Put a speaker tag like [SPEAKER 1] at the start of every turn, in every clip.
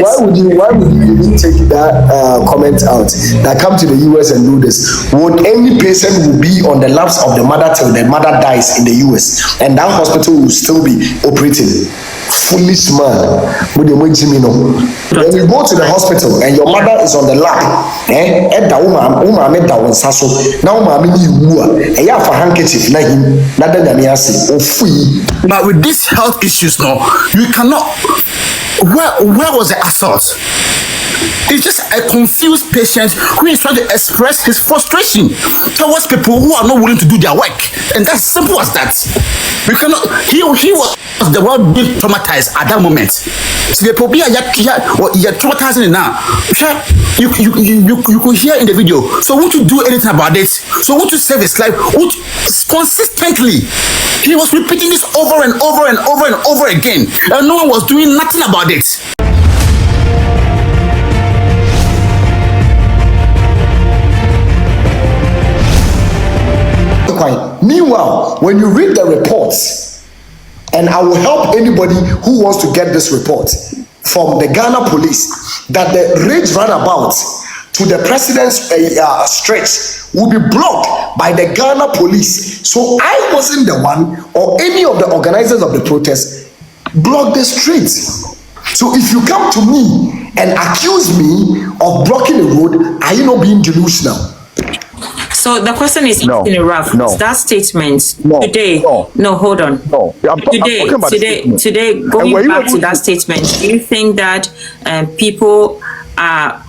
[SPEAKER 1] Why would you even take that comment out? That come to the US and do this? Would any patient will be on the laps of the mother till the mother dies in the US, and that hospital will still be operating? Foolish man. When you go to the hospital and your mother is on the lap,
[SPEAKER 2] but with these health issues now, you cannot. Where was the assault? It's just a confused patient who is trying to express his frustration towards people who are not willing to do their work, and that's simple as that. We cannot. He was the one being traumatized at that moment. So the people you're traumatizing now. You could hear in the video. So won't you do anything about it? So won't you save his life? Consistently, he was repeating this over and over and over and over again, and no one was doing nothing about it.
[SPEAKER 1] Meanwhile, when you read the reports, and I will help anybody who wants to get this report from the Ghana police, that the rage runabout to the president's stretch will be blocked by the Ghana police. So I wasn't the one, or any of the organizers of the protest block the streets. So if you come to me and accuse me of blocking the road, are you not being delusional?
[SPEAKER 3] So the question is
[SPEAKER 4] no,
[SPEAKER 3] in a rough.
[SPEAKER 4] no,
[SPEAKER 3] That statement
[SPEAKER 4] no,
[SPEAKER 3] today.
[SPEAKER 4] no,
[SPEAKER 3] Hold on.
[SPEAKER 4] No,
[SPEAKER 3] Today, going back to that statement, do you think that people are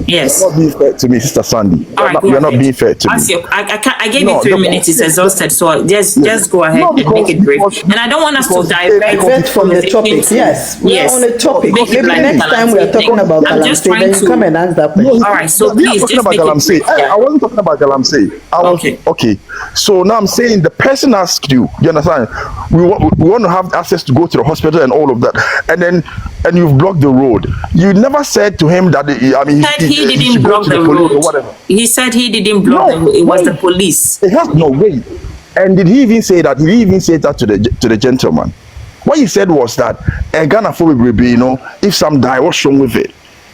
[SPEAKER 3] yes?
[SPEAKER 4] You're not being fair to me, Sister Sandy. You're not being fair to me.
[SPEAKER 3] I gave you 3 minutes. It's exhausted, so just go ahead and make it brief. And I don't want us to divert
[SPEAKER 5] from the topic. Yes, we're on the topic. Maybe next time we are talking about Galamsey, then you come and answer that question.
[SPEAKER 3] All right, so
[SPEAKER 4] please just make it. I wasn't talking about Galamsey. Okay. So now I'm saying the person asked you. You understand? We want to have access to go to the hospital and all of that, and you've blocked the road. You never said to him that
[SPEAKER 3] he didn't block the road. He said he didn't block the road. It was the police.
[SPEAKER 4] It has no way. And did he even say that? Did he even say that to the gentleman? What he said was that Ghana if some die, what's wrong with it?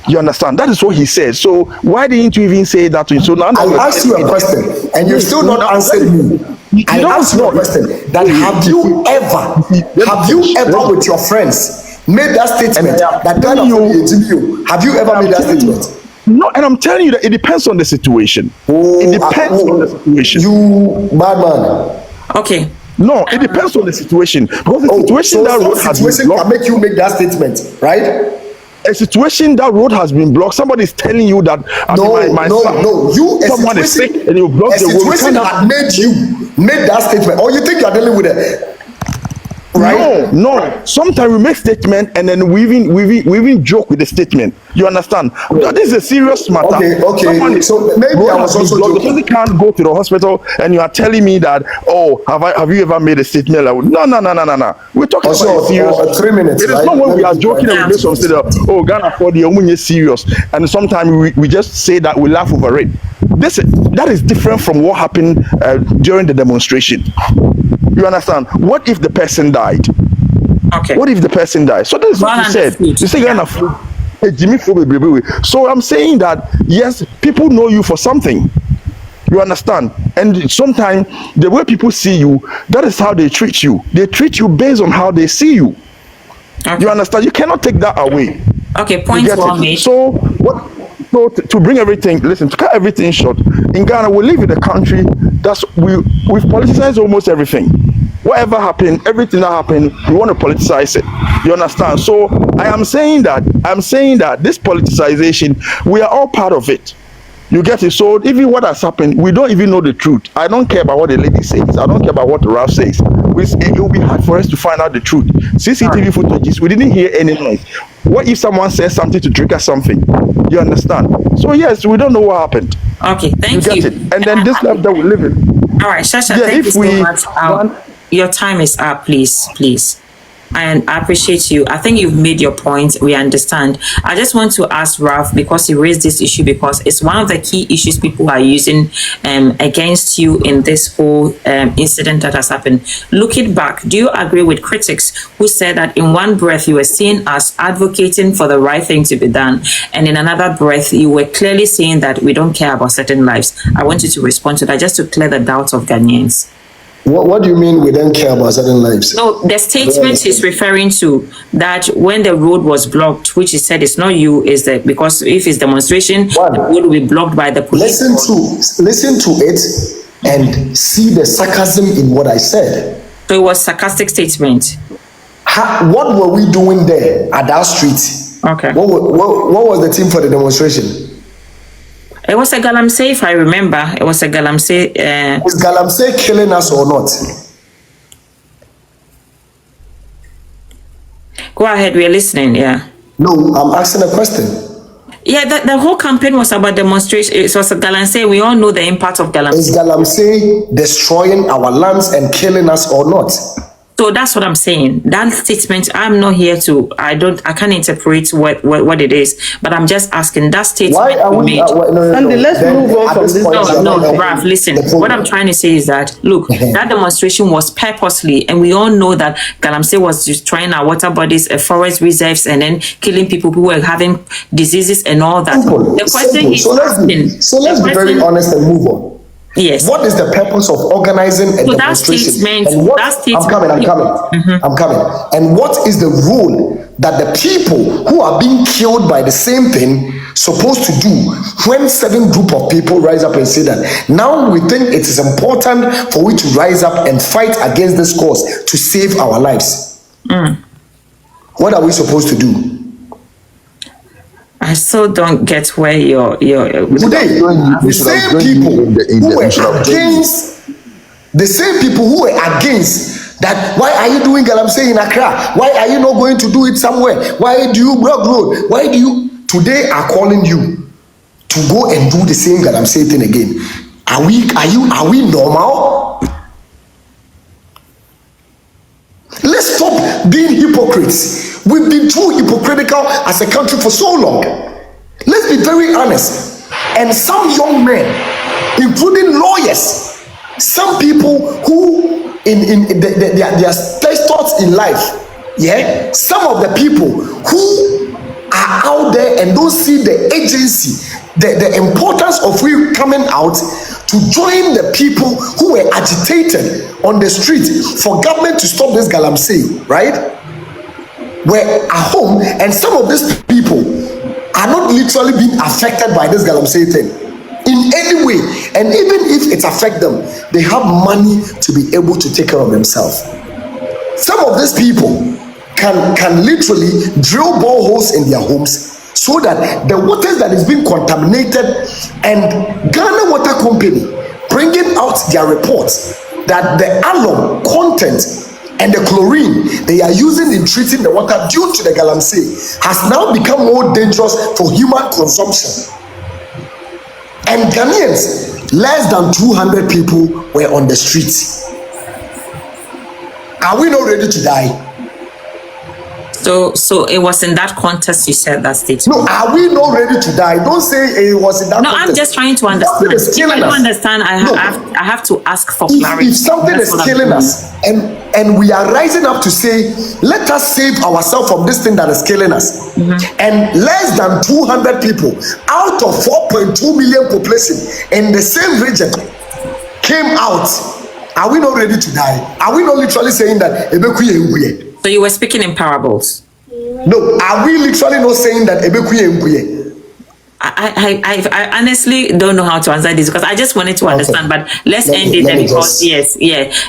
[SPEAKER 4] You understand? That is what he said. So why didn't you even say that to him? So now
[SPEAKER 1] I asked you a question, and you still not answered me. I asked you a question. That have you ever with your friends made that statement that Ghana you? Have you ever made that statement?
[SPEAKER 4] No, and I'm telling you that it depends on the situation. It depends on the situation.
[SPEAKER 1] You madman.
[SPEAKER 3] Okay.
[SPEAKER 4] No, it depends on the situation, because the situation that road has been blocked
[SPEAKER 1] can make you make that statement, right?
[SPEAKER 4] A situation that road has been blocked. Somebody is telling you that someone is sick and you block the road.
[SPEAKER 1] A situation that made you make that statement, or you think you are dealing with it? Right?
[SPEAKER 4] No. Sometimes we make statement and then we even joke with the statement. You understand? This is a serious matter.
[SPEAKER 1] Okay. So maybe I was also joking.
[SPEAKER 4] You can't go to the hospital and you are telling me that, have you ever made a statement? Like, no. We're talking about serious.
[SPEAKER 1] 3 minutes.
[SPEAKER 4] It is not when we are joking and we make some say that, Ghana for the Omunye serious, and sometimes we just say that, we laugh over it. That is different from what happened during the demonstration. You understand? What if the person died?
[SPEAKER 3] Okay.
[SPEAKER 4] What if the person died? So that's what he said. You say so I'm saying that yes, people know you for something. You understand? And sometimes the way people see you, that is how they treat you. They treat you based on how they see you. Okay. You understand? You cannot take that away.
[SPEAKER 3] Okay, point well made.
[SPEAKER 4] So what? So to bring everything, to cut everything short, in Ghana we live in a country we've politicized almost everything. Whatever happened, everything that happened, we want to politicize it. You understand? So I'm saying that this politicization, we are all part of it. You get it? So even what has happened, we don't even know the truth. I don't care about what the lady says. I don't care about what Ralph says. It will be hard for us to find out the truth. CCTV footages, we didn't hear any noise. What if someone says something to trigger something? You understand? So yes, we don't know what happened.
[SPEAKER 3] Okay, thank you.
[SPEAKER 4] You get it? And then this life that we live in.
[SPEAKER 3] All right, Shasha, thank you so much. Your time is up, please. And I appreciate you. I think you've made your point. We understand. I just want to ask Ralph, because he raised this issue, because it's one of the key issues people are using against you in this whole incident that has happened. Looking back, do you agree with critics who said that in one breath you were seen as advocating for the right thing to be done, and in another breath you were clearly saying that we don't care about certain lives? I want you to respond to that, just to clear the doubts of Ghanaians.
[SPEAKER 1] What do you mean we don't care about certain lives?
[SPEAKER 3] No, the statement he's referring to, that when the road was blocked, which he said it's not you, is that because if it's demonstration, the road will be blocked by the police.
[SPEAKER 1] Listen to it and see the sarcasm in what I said.
[SPEAKER 3] So it was sarcastic statement.
[SPEAKER 1] What were we doing there at that street?
[SPEAKER 3] Okay.
[SPEAKER 1] What was the team for the demonstration?
[SPEAKER 3] It was a Galamsey, if I remember. It was a Galamsey.
[SPEAKER 1] Is Galamsey killing us or not?
[SPEAKER 3] Go ahead, we are listening, yeah.
[SPEAKER 1] No, I'm asking a question.
[SPEAKER 3] Yeah, the whole campaign was about demonstration. It was a Galamsey. We all know the impact of Galamsey.
[SPEAKER 1] Is Galamsey destroying our lands and killing us or not?
[SPEAKER 3] So that's what I'm saying. That statement, I'm not here to, I can't interpret what it is, but I'm just asking that statement.
[SPEAKER 1] Why are we,
[SPEAKER 5] let's move on from this.
[SPEAKER 3] No, Ralph, listen. What I'm trying to say is that, look, that demonstration was purposely, and we all know that Galamsey was destroying our water bodies, forest reserves, and then killing people who were having diseases and all that. The question is
[SPEAKER 1] let's be very honest and move on.
[SPEAKER 3] Yes.
[SPEAKER 1] What is the purpose of organizing a demonstration? I'm coming. And what is the role that the people who are being killed by the same thing supposed to do when certain group of people rise up and say that now we think it is important for we to rise up and fight against this cause to save our lives? What are we supposed to do?
[SPEAKER 3] I still don't get where you're
[SPEAKER 1] today. The same people who were against that. Why are you doing Galamsey in Accra? Why are you not going to do it somewhere? Why do you block road? Why do you today are calling you to go and do the same Galamsey thing again? Are we normal? Let's stop being hypocrites. We've been too hypocritical as a country for so long. Let's be very honest. And some young men, including lawyers, some people who in their thoughts in life, some of the people who are out there and don't see the agency, the importance of we coming out to join the people who were agitated on the street for government to stop this Galamsey, right? Were at home, and some of these people are not literally being affected by this Galamsey thing in any way. And even if it affects them, they have money to be able to take care of themselves. Some of these people can literally drill boreholes in their homes so that the waters that is being contaminated, and Ghana Water Company bringing out their reports that the alum content and the chlorine they are using in treating the water due to the Galamsey has now become more dangerous for human consumption. And Ghanaians, less than 200 people were on the streets. Are we not ready to die?
[SPEAKER 3] So it was in that context you said that statement.
[SPEAKER 1] No, are we not ready to die? Don't say it was in that context.
[SPEAKER 3] I'm just trying to understand. If I don't understand, I have to ask for clarity.
[SPEAKER 1] If something is killing us and we are rising up to say, let us save ourselves from this thing that is killing us, and less than 200 people out of 4.2 million population in the same region came out, are we not ready to die? Are we not literally saying that?
[SPEAKER 3] So you were speaking in parables?
[SPEAKER 1] No, are we literally not saying that?
[SPEAKER 3] I honestly don't know how to answer this because I just wanted to understand, but let's end it because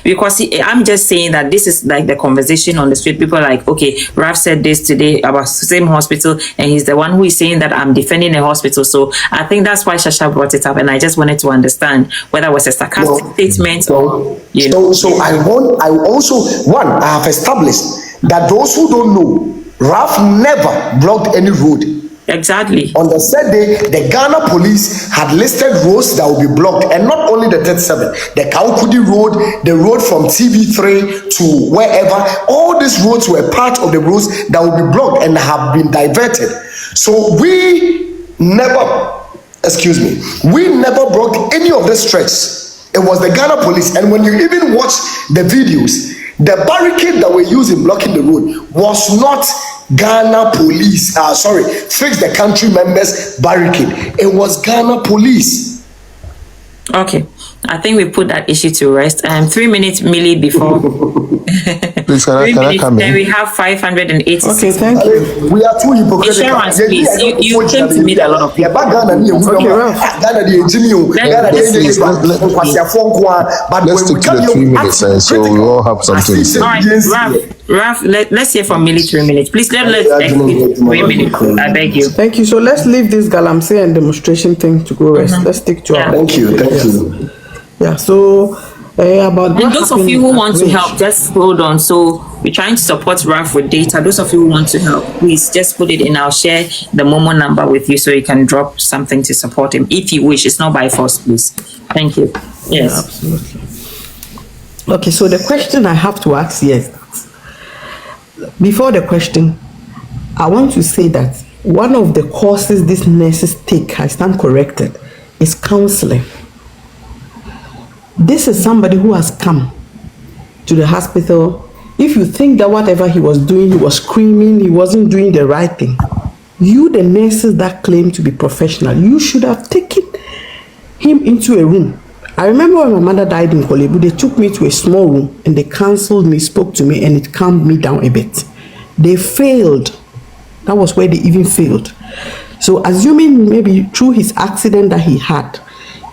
[SPEAKER 3] because I'm just saying that this is like the conversation on the street. People are like, okay, Ralph said this today about the same hospital, and he's the one who is saying that I'm defending a hospital. So I think that's why Shasha brought it up, and I just wanted to understand whether it was a sarcastic statement or you know.
[SPEAKER 1] So I have established that those who don't know, Ralph never blocked any road
[SPEAKER 3] Exactly.
[SPEAKER 1] On the said day, the Ghana police had listed roads that will be blocked, and not only the 37, the Kaukudi Road, the road from TV3 to wherever, all these roads were part of the roads that will be blocked and have been diverted. So we never blocked any of the stretch. It was the Ghana police, and when you even watch the videos, the barricade that were used in blocking the road was not Ghana police, fix the country members barricade. It was Ghana police.
[SPEAKER 3] Okay, I think we put that issue to rest. 3 minutes, Millie, before.
[SPEAKER 6] Please, can I come in?
[SPEAKER 3] Then we have 586.
[SPEAKER 5] Okay, thank you.
[SPEAKER 1] We are too hypocritical.
[SPEAKER 3] Insurance, please. You came to meet a lot of people.
[SPEAKER 1] But
[SPEAKER 6] Let's stick to the 3 minutes, so we all have something to say.
[SPEAKER 3] All right, Ralph, let's hear from Millie 3 minutes. Please, let's exit 3 minutes. I beg you.
[SPEAKER 5] Thank you. So let's leave this galamsey and demonstration thing to go rest. Let's stick to our.
[SPEAKER 1] Thank you.
[SPEAKER 5] Yeah, so about
[SPEAKER 3] and those of you who want to help, just hold on. So we're trying to support Ralph with data. Those of you who want to help, please just put it in. I'll share the Momo number with you so you can drop something to support him if you wish. It's not by force, please. Thank you. Yes.
[SPEAKER 5] Yeah, absolutely. Okay, so the question I have to ask here is that before the question, I want to say that one of the courses these nurses take, I stand corrected, is counseling. This is somebody who has come to the hospital. If you think that whatever he was doing, he was screaming, he wasn't doing the right thing, you, the nurses that claim to be professional, you should have taken him into a room. I remember when my mother died in Kolebu, they took me to a small room and they counseled me, spoke to me, and it calmed me down a bit. They failed. That was where they even failed. So assuming maybe through his accident that he had,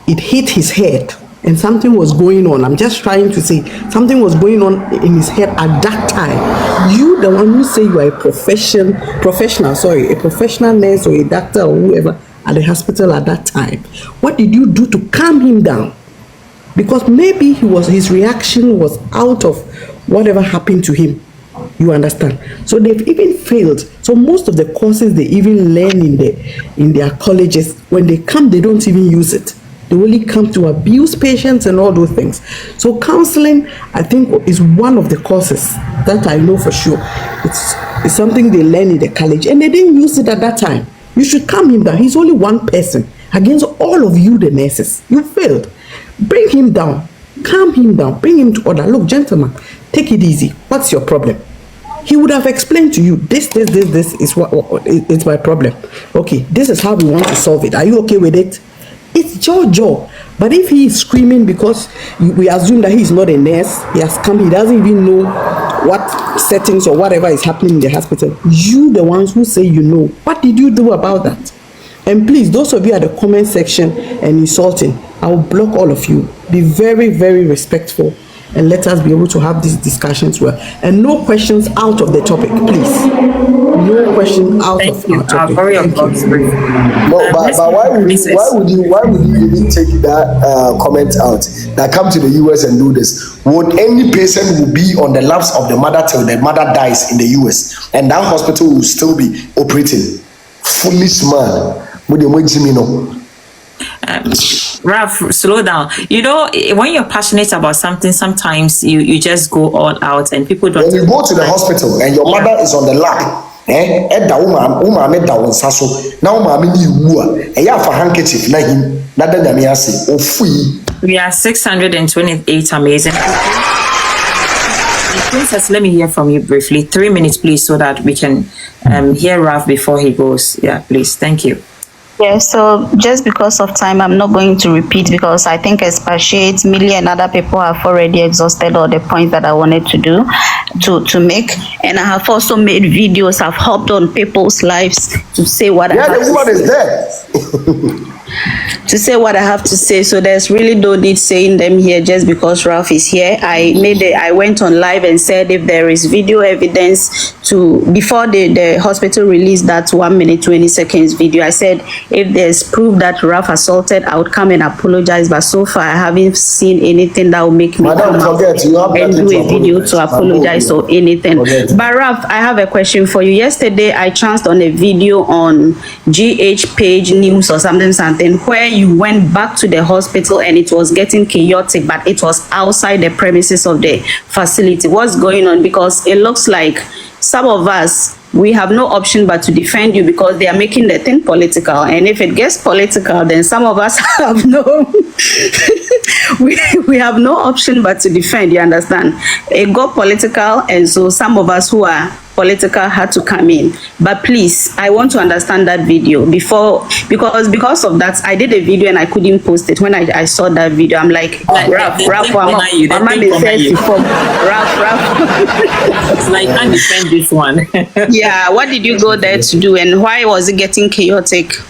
[SPEAKER 5] it hit his head, and something was going on. I'm just trying to say something was going on in his head at that time. You, the one who say you are a professional nurse or a doctor or whoever at the hospital at that time, what did you do to calm him down? Because maybe his reaction was out of whatever happened to him. You understand? So they've even failed. So most of the courses they even learn in their colleges, when they come, they don't even use it. They only come to abuse patients and all those things. So counseling, I think, is one of the courses that I know for sure. It's something they learn in the college, and they didn't use it at that time. You should calm him down. He's only one person against all of you, the nurses. You failed. Bring him down. Calm him down. Bring him to order. Look, gentlemen, take it easy. What's your problem? He would have explained to you, this is what it's my problem. Okay, this is how we want to solve it. Are you okay with it? It's your job. But if he is screaming because we assume that he's not a nurse, he has come, he doesn't even know what settings or whatever is happening in the hospital, you, the ones who say you know, what did you do about that? And please, those of you at the comment section and insulting, I will block all of you. Be very, very respectful, and let us be able to have these discussions well. And no questions out of the topic, please. No question out of the topic.
[SPEAKER 1] No, but why would you even take that comment out? That come to the US and do this? Would any patient will be on the laps of the mother till the mother dies in the US, and that hospital will still be operating? Foolish man.
[SPEAKER 3] Ralph, slow down. You know, when you're passionate about something, sometimes you just go all out, and people don't.
[SPEAKER 1] When you go to the hospital and your mother is on the lap, we
[SPEAKER 3] are 628 amazing. Princess, let me hear from you briefly. 3 minutes, please, so that we can hear Ralph before he goes. Yeah, please. Thank you.
[SPEAKER 7] Yeah, so just because of time, I'm not going to repeat, because I think Expatiate, Millie and other people have already exhausted all the points that I wanted to do, to make. And I have also made videos. I've hopped on people's lives to say what I have
[SPEAKER 1] the woman is there.
[SPEAKER 7] to say what I have to say. So there's really no need saying them here just because Ralph is here. I went on live and said if there is video evidence before the hospital released that 1 minute 20 seconds video, I said if there's proof that Ralph assaulted, I would come and apologize. But so far I haven't seen anything that will make me come out and do a video to apologize or anything. But Ralph, I have a question for you. Yesterday I chanced on a video on GH page news or something where you went back to the hospital and it was getting chaotic, but it was outside the premises of the facility. What's going on? Because it looks like some of us, we have no option but to defend you because they are making the thing political. And if it gets political, then some of us have no we have no option but to defend, you understand? It got political, and so some of us who are political had to come in. But please, I want to understand that video because of that I did a video and I couldn't post it. When I saw that video, I'm like, Ralph,
[SPEAKER 3] it's like, I can't defend this one.
[SPEAKER 7] Yeah, what did you go there to do, and why was it getting chaotic?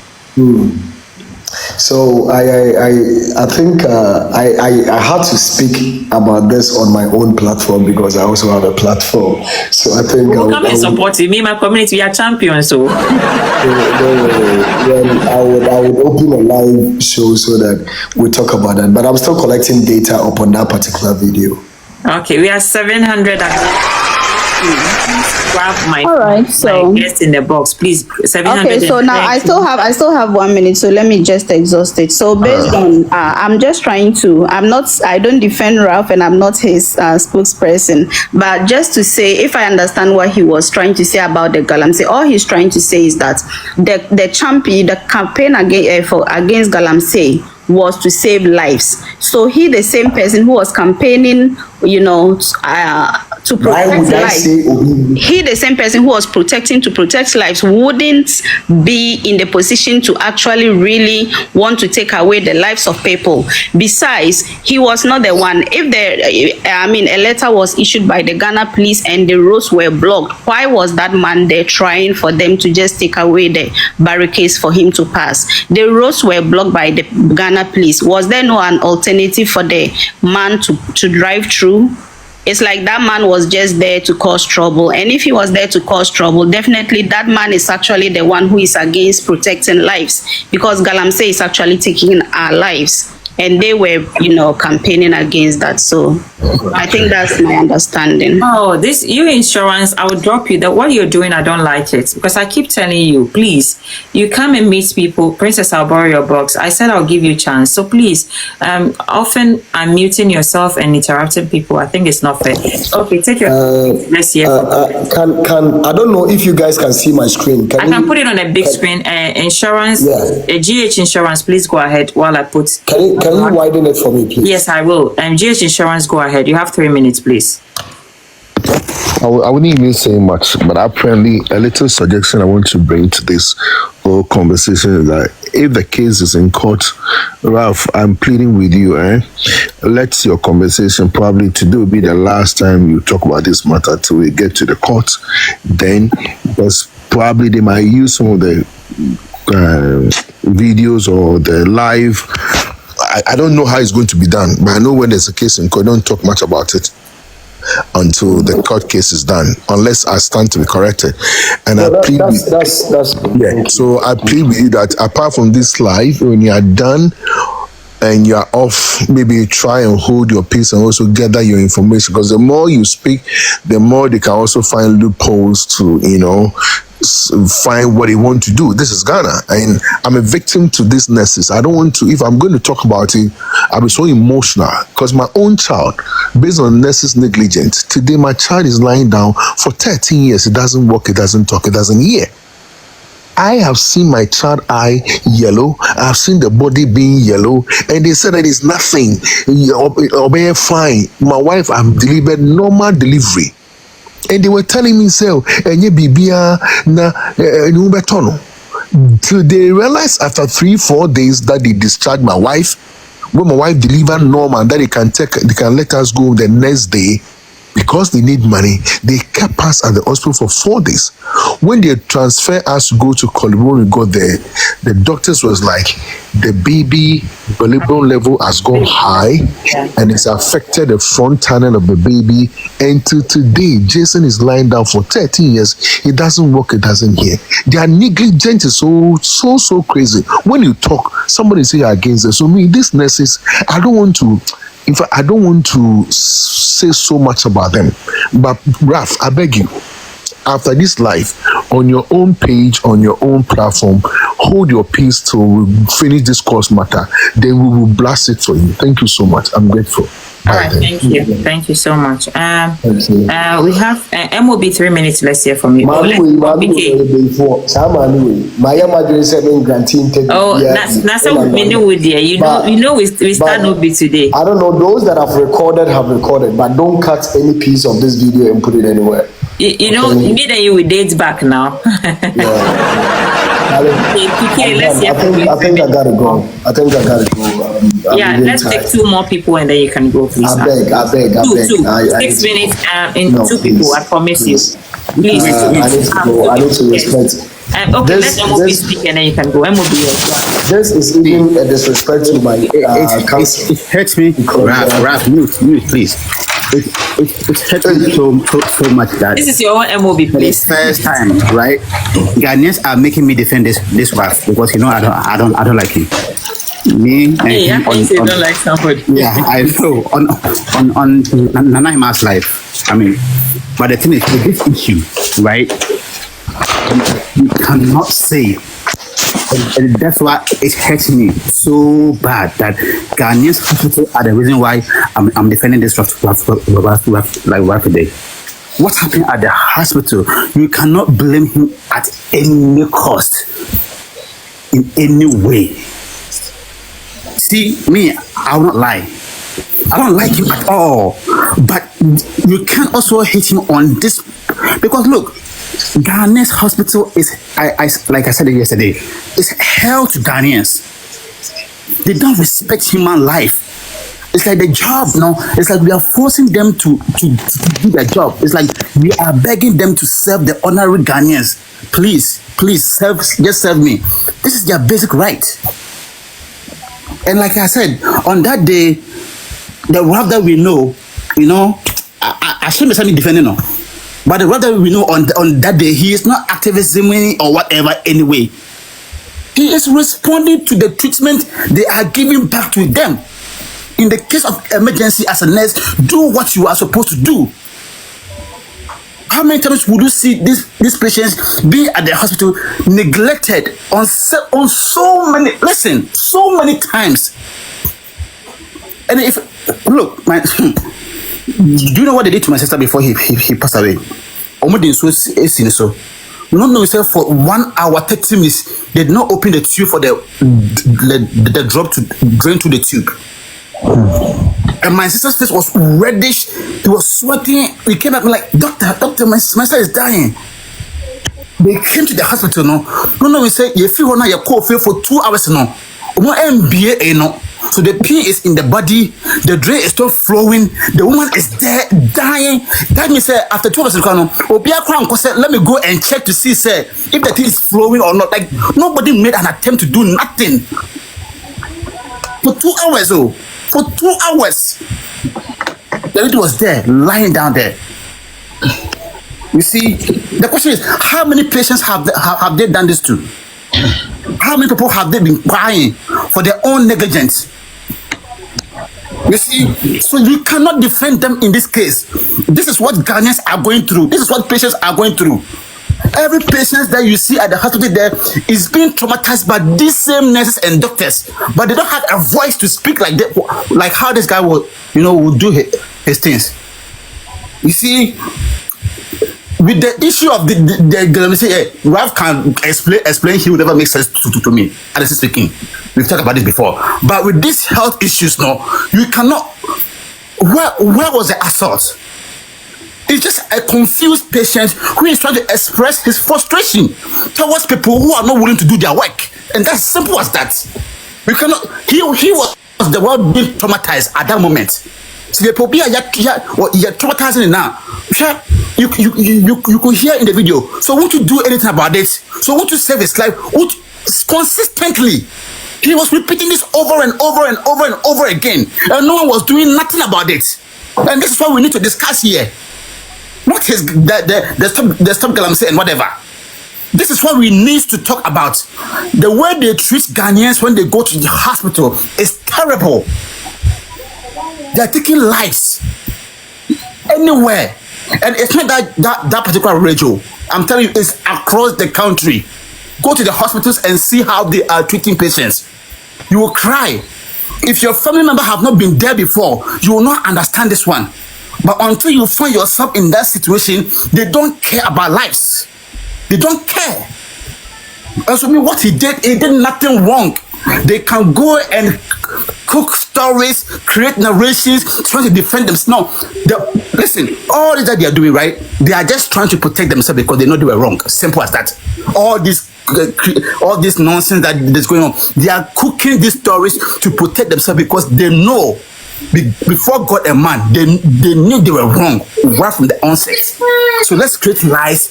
[SPEAKER 1] So I think I had to speak about this on my own platform because I also have a platform. So I think
[SPEAKER 3] we'll come and support you. Me, my community, we are champions. So
[SPEAKER 1] I would open a live show so that we talk about that. But I'm still collecting data upon that particular video.
[SPEAKER 3] Okay, we are 700.
[SPEAKER 7] All right, so
[SPEAKER 3] guest in the box, please. 700.
[SPEAKER 7] Okay, so now I still have 1 minute, so let me just exhaust it. So based on I'm just trying to, I don't defend Ralph and I'm not his spokesperson, but just to say, if I understand what he was trying to say about the Galamsey, all he's trying to say is that the campaign against Galamsey was to save lives. So the same person who was campaigning, to protect lives, the same person who was to protect lives wouldn't be in the position to actually really want to take away the lives of people. Besides, he was not the one. If a letter was issued by the Ghana police and the roads were blocked, why was that man there trying for them to just take away the barricades for him to pass? The roads were blocked by the Ghana police. Was there no an alternative for the man to drive through? It's like that man was just there to cause trouble. And if he was there to cause trouble, definitely that man is actually the one who is against protecting lives, because Galamsey is actually taking our lives. And they were, campaigning against that. So I think that's my understanding.
[SPEAKER 3] Oh, your insurance, I would drop you. That what you're doing, I don't like it. Because I keep telling you, please, you come and meet people. Princess, I'll borrow your box. I said I'll give you a chance. So please, often unmuting yourself and interrupting people, I think it's not fair. Okay, take your... let's hear from
[SPEAKER 1] I don't know if you guys can see my screen.
[SPEAKER 3] I can put it on a big screen. Insurance, GH Insurance, please go ahead while I put...
[SPEAKER 1] Can you widen it for me, please?
[SPEAKER 3] Yes, I will. GH Insurance, go ahead. You have 3 minutes, please.
[SPEAKER 6] I wouldn't even say much, but apparently a little suggestion I want to bring to this whole conversation is that if the case is in court, Ralph, I'm pleading with you, let your conversation probably today will be the last time you talk about this matter till we get to the court. Then, because probably they might use some of the videos or the live. I don't know how it's going to be done, but I know when there's a case in court, don't talk much about it until the court case is done, unless I stand to be corrected. And I plead so I plead with you that apart from this live, when you are done and you are off, maybe try and hold your peace and also gather your information, because the more you speak, the more they can also find loopholes to, find what they want to do. This is Ghana, and I'm a victim to this nurses. I don't want to, if I'm going to talk about it, I'll be so emotional because my own child, based on nurses' negligence, today my child is lying down for 13 years. It doesn't walk, it doesn't talk, it doesn't hear. I have seen my child eye yellow. I've seen the body being yellow, and they said that it's nothing. You're fine. My wife, I'm delivered normal delivery. And they were telling me, so, till they realized after 3-4 days that they discharged my wife. When my wife delivered normal, that they can let us go the next day. Because they need money, they kept us at the hospital for 4 days. When they transfer us to go to Kolibon, we got there, the doctors was like, the baby bilirubin level has gone high and it's affected the front tunnel of the baby. And till today, Jason is lying down for 13 years. It doesn't work, it doesn't hear. Their negligence is so crazy. When you talk, somebody say you're against it. So me, these nurses, I don't want to. In fact, I don't want to say so much about them. But Raf, I beg you, after this live, on your own page, on your own platform, hold your peace till we finish this course matter. Then we will blast it for you. Thank you so much. I'm grateful.
[SPEAKER 3] All right, thank you. Thank you so much. We have MOB 3 minutes. Let's hear from you.
[SPEAKER 1] Oh, that's
[SPEAKER 3] how we know with there. You know, we start OB today.
[SPEAKER 1] I don't know, those that have recorded, but don't cut any piece of this video and put it anywhere.
[SPEAKER 3] You know, me and you will date back now.
[SPEAKER 1] Let's hear from you. I think I gotta go.
[SPEAKER 3] Yeah, let's take 2 more people and then you can go, please.
[SPEAKER 1] I beg.
[SPEAKER 3] 6 minutes in 2 people, I promise you. Please.
[SPEAKER 1] I need to respect.
[SPEAKER 3] Okay, let MOB speak and then you can go. MOB.
[SPEAKER 1] This is even a disrespect to my counsel.
[SPEAKER 2] It hurts me. Raf, mute, please. It hurts me so much that
[SPEAKER 3] this is your own MOB, please.
[SPEAKER 2] First time, right? Ghanaians are making me defend this Raf because I don't like him. Me and him
[SPEAKER 3] you don't like somebody.
[SPEAKER 2] Yeah, I know. On Nana Hima's life. I mean, but the thing is, with this issue, right? You cannot say, and that's why it hurts me so bad that Ghanaians hospital are the reason why I'm defending this like today. What happened at the hospital? You cannot blame him at any cost, in any way. See, me, I will not lie. I don't like him at all. But you can't also hate him on this because look. Ghanaians hospital is, like I said yesterday, is hell to Ghanaians. They don't respect human life. It's like the job, it's like we are forcing them to do their job. It's like we are begging them to serve the honorary Ghanaians. Please just serve me. This is their basic right. And like I said, on that day, the route that we know, I shouldn't be saying defending no. But the rather we know on that day, he is not activism or whatever anyway. He is responding to the treatment they are giving back to them. In the case of emergency as a nurse, do what you are supposed to do. How many times would you see these patients being at the hospital neglected on so many times? And if look, do you know what they did to my sister before he passed away? So not knowing for 1 hour 30 minutes, they did not open the tube for the drop to drain to the tube. And my sister's face was reddish. He was sweating. He came up like, doctor, my sister is dying. They came to the hospital. No, we say you feel now you call for 2 hours. No, MBA no. So the pee is in the body, the drain is still flowing, the woman is there dying. That means after 2 hours, let me go and check to see if the thing is flowing or not. Like nobody made an attempt to do nothing. For 2 hours, for 2 hours. The lady was there, lying down there. You see, the question is, how many patients have they done this to? How many people have they been crying for their own negligence? You see, so you cannot defend them in this case. This is what Ghanaians are going through. This is what patients are going through. Every patient that you see at the hospital there is being traumatized by these same nurses and doctors, but they don't have a voice to speak like that, like how this guy will do his things. You see, with the issue of the let me say, Ralph can explain, he will never make sense to me. Honestly speaking, we've talked about this before. But with these health issues now, you cannot. Where was the assault? It's just a confused patient who is trying to express his frustration towards people who are not willing to do their work, and that's simple as that. You cannot. He was the one being traumatized at that moment. So the people you're traumatizing it now. Sure, you could hear in the video. So won't you do anything about it? So won't you save his life? Consistently, he was repeating this over and over and over and over again, and no one was doing nothing about it. And this is what we need to discuss here. Not his the stop girl I'm saying whatever. This is what we need to talk about. The way they treat Ghanaians when they go to the hospital is terrible. They are taking lives anywhere, and it's not that particular radio. I'm telling you, it's across the country. Go to the hospitals and see how they are treating patients. You will cry. If your family member have not been there before, you will not understand this one. But until you find yourself in that situation, they don't care about lives. They don't care. And so what he did nothing wrong. They can go and cook stories, create narrations, trying to defend themselves. No, listen, all that they are doing, right? They are just trying to protect themselves because they know they were wrong. Simple as that. All this nonsense that is going on, they are cooking these stories to protect themselves because they know before God and man, they knew they were wrong right from the onset. So let's create lies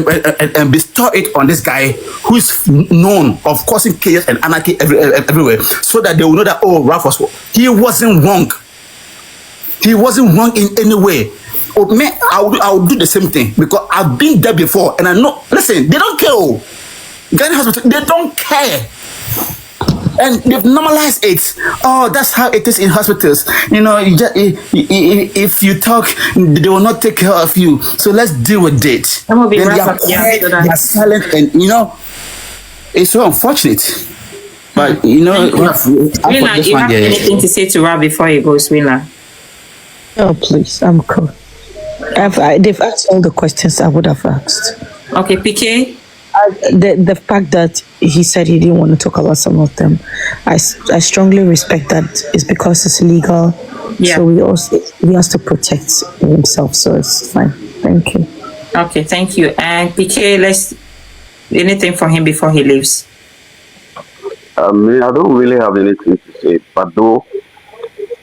[SPEAKER 2] and bestow it on this guy who is known of causing chaos and anarchy everywhere, so that they will know that Ralph he wasn't wrong. He wasn't wrong in any way. Man, I'll do the same thing because I've been there before and I know. Listen, they don't care. Ghanaian hospital, they don't care. And they've normalized it. Oh, that's how it is in hospitals. You know, if you talk, they will not take care of you. So let's deal with it. Then they are quiet, they are silent, and it's so unfortunate. But you have
[SPEAKER 3] anything to say to Rob before he goes, Wina?
[SPEAKER 8] Oh, please, I'm cool. They've asked all the questions I would have asked.
[SPEAKER 3] Okay, PK.
[SPEAKER 8] The fact that he said he didn't want to talk about some of them, I strongly respect that. It's because it's legal. Yeah. So he has to protect himself. So it's fine. Thank you.
[SPEAKER 3] Okay, thank you. And PK, anything for him before he leaves?
[SPEAKER 9] I don't really have anything to say, but though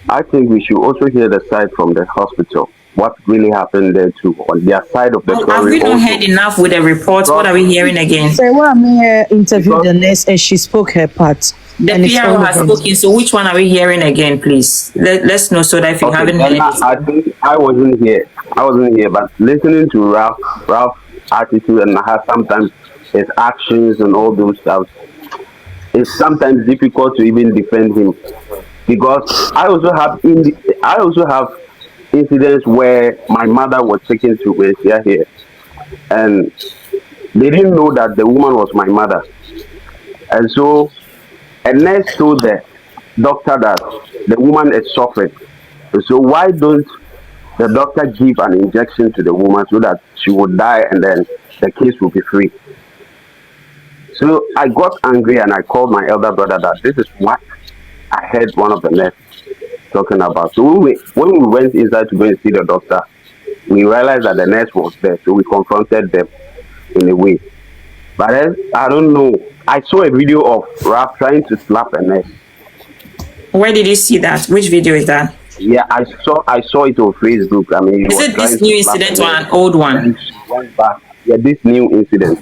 [SPEAKER 9] I think we should also hear the side from the hospital. What really happened there too, on their side of the story.
[SPEAKER 3] Have we not heard enough with the reports? What are we hearing again?
[SPEAKER 8] So I'm here interviewed the nurse and she spoke her part.
[SPEAKER 3] The PRO has spoken, so which one are we hearing again, please? Let's know so that if you haven't heard it.
[SPEAKER 9] I think I wasn't here, but listening to Ralph's attitude and sometimes his actions and all those stuff, it's sometimes difficult to even defend him. Because I also have incidents where my mother was taken to Asia here, and they didn't know that the woman was my mother, and so a nurse told the doctor that the woman is suffering. So why don't the doctor give an injection to the woman so that she would die and then the case will be free? So I got angry and I called my elder brother that this is what I heard one of the nurses talking about. So when we went inside to go and see the doctor, we realized that the nurse was there. So we confronted them in a way. But then, I don't know. I saw a video of Ralph trying to slap a nurse.
[SPEAKER 3] Where did you see that? Which video is that?
[SPEAKER 9] Yeah, I saw it on Facebook. I mean,
[SPEAKER 3] is it this new incident or an old one?
[SPEAKER 9] Yeah, this new incident.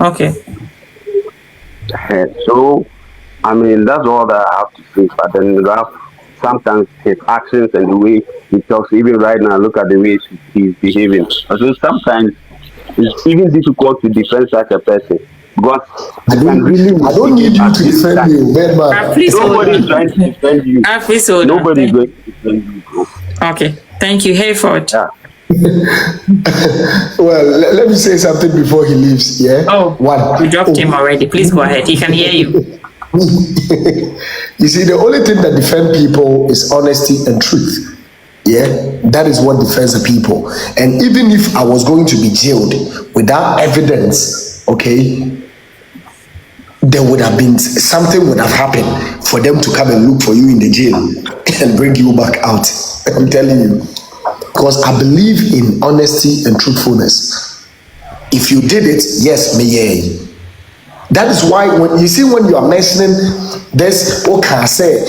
[SPEAKER 3] Okay.
[SPEAKER 9] So, I mean, that's all that I have to say. But then Ralph, sometimes his actions and the way he talks, even right now, look at the way he's behaving. So sometimes it's even difficult to defend such a person. Because
[SPEAKER 1] I don't need you to defend me, man.
[SPEAKER 9] Nobody is trying to defend you. Nobody is going to defend you.
[SPEAKER 3] Okay, thank you, Hayford.
[SPEAKER 9] Yeah.
[SPEAKER 1] Well, let me say something before he leaves. Yeah.
[SPEAKER 3] You dropped him already. Please go ahead. He can hear you.
[SPEAKER 1] You see, the only thing that defends people is honesty and truth. Yeah, that is what defends the people. And even if I was going to be jailed without evidence, okay, there would have been something would have happened for them to come and look for you in the jail and bring you back out. I'm telling you, because I believe in honesty and truthfulness. If you did it, yes, me yeah. That is why when you are mentioning this, okay, I say,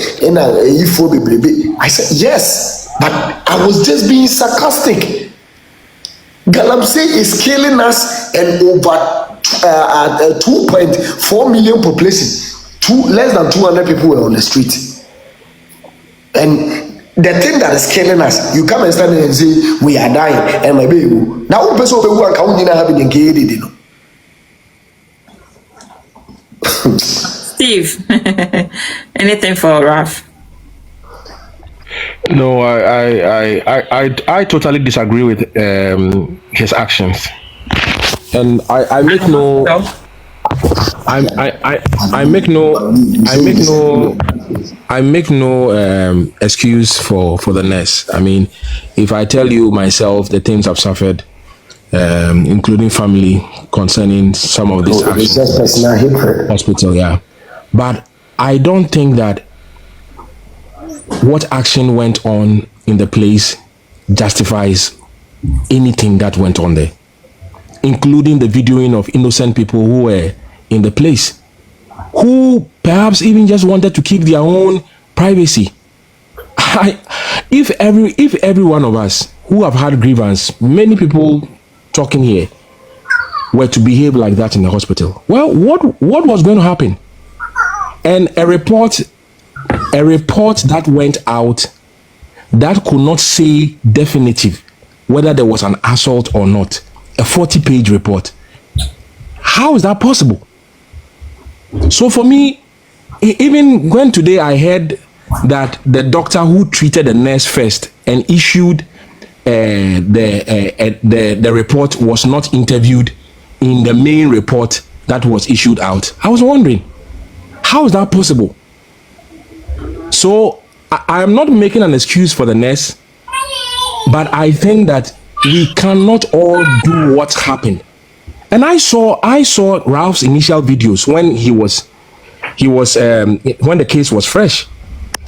[SPEAKER 1] I said yes. But I was just being sarcastic. Galamsey is killing us, and over 2.4 million population, less than 200 people were on the street. And the thing that is killing us, you come and stand there and say we are dying, and my baby. Now, one person who are counting having engaged,
[SPEAKER 3] Steve, anything for Raf?
[SPEAKER 10] No, I totally disagree with his actions, and I make no, I make no excuse for the nurse. I mean, if I tell you myself the things I've suffered, including family concerning some of these actions, hospital, yeah, but I don't think that what action went on in the place justifies anything that went on there, including the videoing of innocent people who were in the place, who perhaps even just wanted to keep their own privacy. If every one of us who have had grievance, many people talking here, were to behave like that in the hospital, well, what was going to happen? And a report that went out that could not say definitive whether there was an assault or not, a 40-page report. How is that possible? So for me, even when today I heard that the doctor who treated the nurse first and issued the report was not interviewed in the main report that was issued out, I was wondering, how is that possible? So I am not making an excuse for the nurse, but I think that we cannot all do what happened. And I saw Ralph's initial videos when when the case was fresh,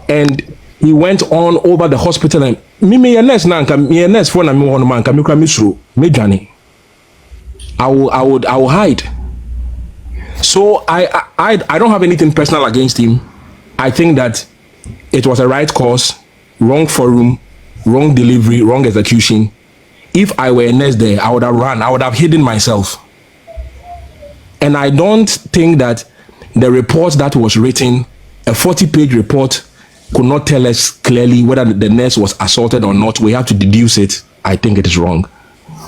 [SPEAKER 10] and he went on over the hospital and I will hide. So I don't have anything personal against him. I think that it was a right course, wrong forum, wrong delivery, wrong execution. If I were a nurse there, I would have run. I would have hidden myself. And I don't think that the report that was written, a 40-page report, could not tell us clearly whether the nurse was assaulted or not. We have to deduce it. I think it is wrong.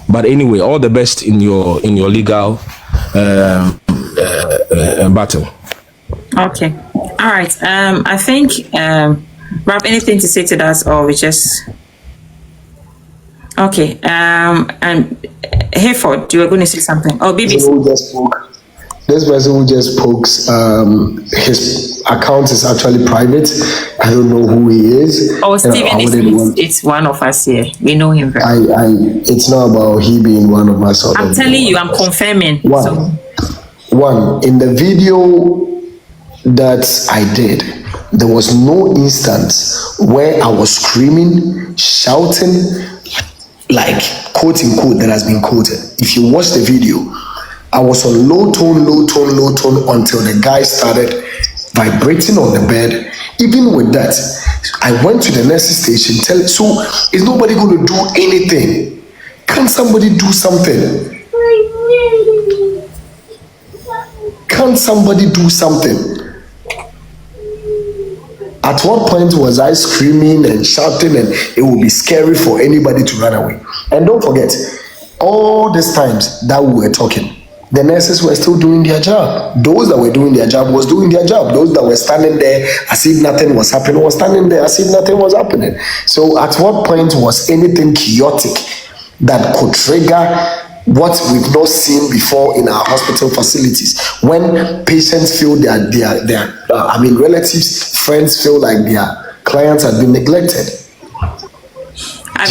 [SPEAKER 10] But anyway, all the best in your legal battle.
[SPEAKER 3] Okay. All right. I think Rob, anything to say to that, or we just okay. And Hayford, you were going to say something. Oh, BBC.
[SPEAKER 1] This person who just pokes, his account is actually private. I don't know who he is.
[SPEAKER 3] Oh, Stephen, it's one of us here. We know him very well.
[SPEAKER 1] It's not about he being one of us.
[SPEAKER 3] I'm telling you, I'm confirming.
[SPEAKER 1] One, in the video that I did, there was no instance where I was screaming, shouting, like quote unquote that has been quoted. If you watch the video, I was on low tone until the guy started vibrating on the bed. Even with that, I went to the nurse's station. So is nobody going to do anything? Can somebody do something? Can somebody do something? At what point was I screaming and shouting, and it would be scary for anybody to run away? And don't forget, all these times that we were talking, the nurses were still doing their job. Those that were doing their job was doing their job. Those that were standing there as if nothing was happening was standing there as if nothing was happening. So at what point was anything chaotic that could trigger what we've not seen before in our hospital facilities, when patients feel their relatives, friends feel like their clients have been neglected?
[SPEAKER 3] I'm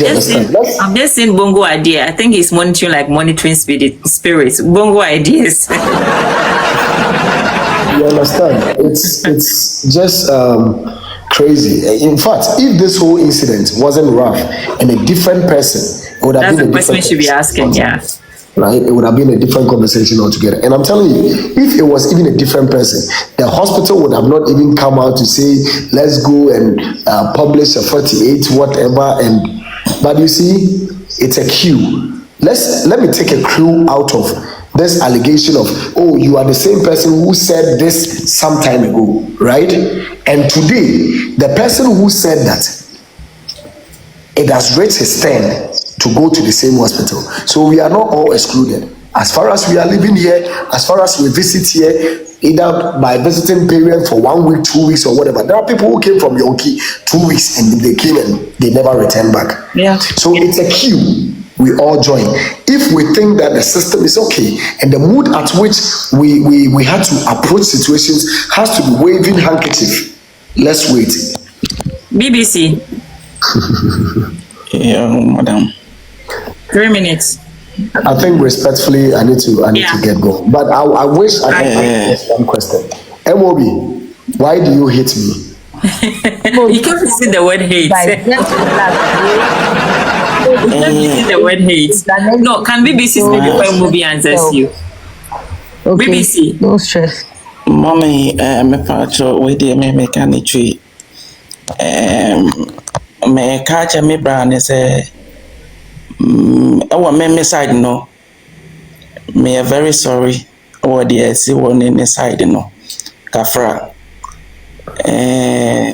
[SPEAKER 3] just saying Bongo idea. I think he's monitoring spirits. Bongo ideas.
[SPEAKER 1] You understand? It's just crazy. In fact, if this whole incident wasn't rough and a different person, it would have been a different person.
[SPEAKER 3] That's the question should be asking. Yeah.
[SPEAKER 1] right? It would have been a different conversation altogether. And I'm telling you, if it was even a different person, the hospital would have not even come out to say, let's go and publish a 48 whatever. And but you see, it's a cue. Let me take a clue out of this allegation of, oh, you are the same person who said this some time ago, right? And today, the person who said that, it has reached his turn to go to the same hospital. So we are not all excluded. As far as we are living here, as far as we visit here, either by visiting parents for 1 week, 2 weeks, or whatever. There are people who came from Yonki 2 weeks and they came and they never returned back.
[SPEAKER 3] Yeah.
[SPEAKER 1] So it's a queue. We all join. If we think that the system is okay and the mood at which we had to approach situations has to be waving handkerchief, let's wait.
[SPEAKER 3] BBC.
[SPEAKER 11] Yeah, madam.
[SPEAKER 3] 3 minutes.
[SPEAKER 1] I think respectfully, I need to get going. But I wish I could ask one question. MOB, why do you hate me?
[SPEAKER 3] You can't see the word hate. You can't see the word hate. No, can BBC speak before MOB answers you? Okay. BBC.
[SPEAKER 8] No stress.
[SPEAKER 11] Mommy, me pacho we dey me mechanic. Me catch me brand say our me side no. Me very sorry. Our the see one in the side no. Kafra.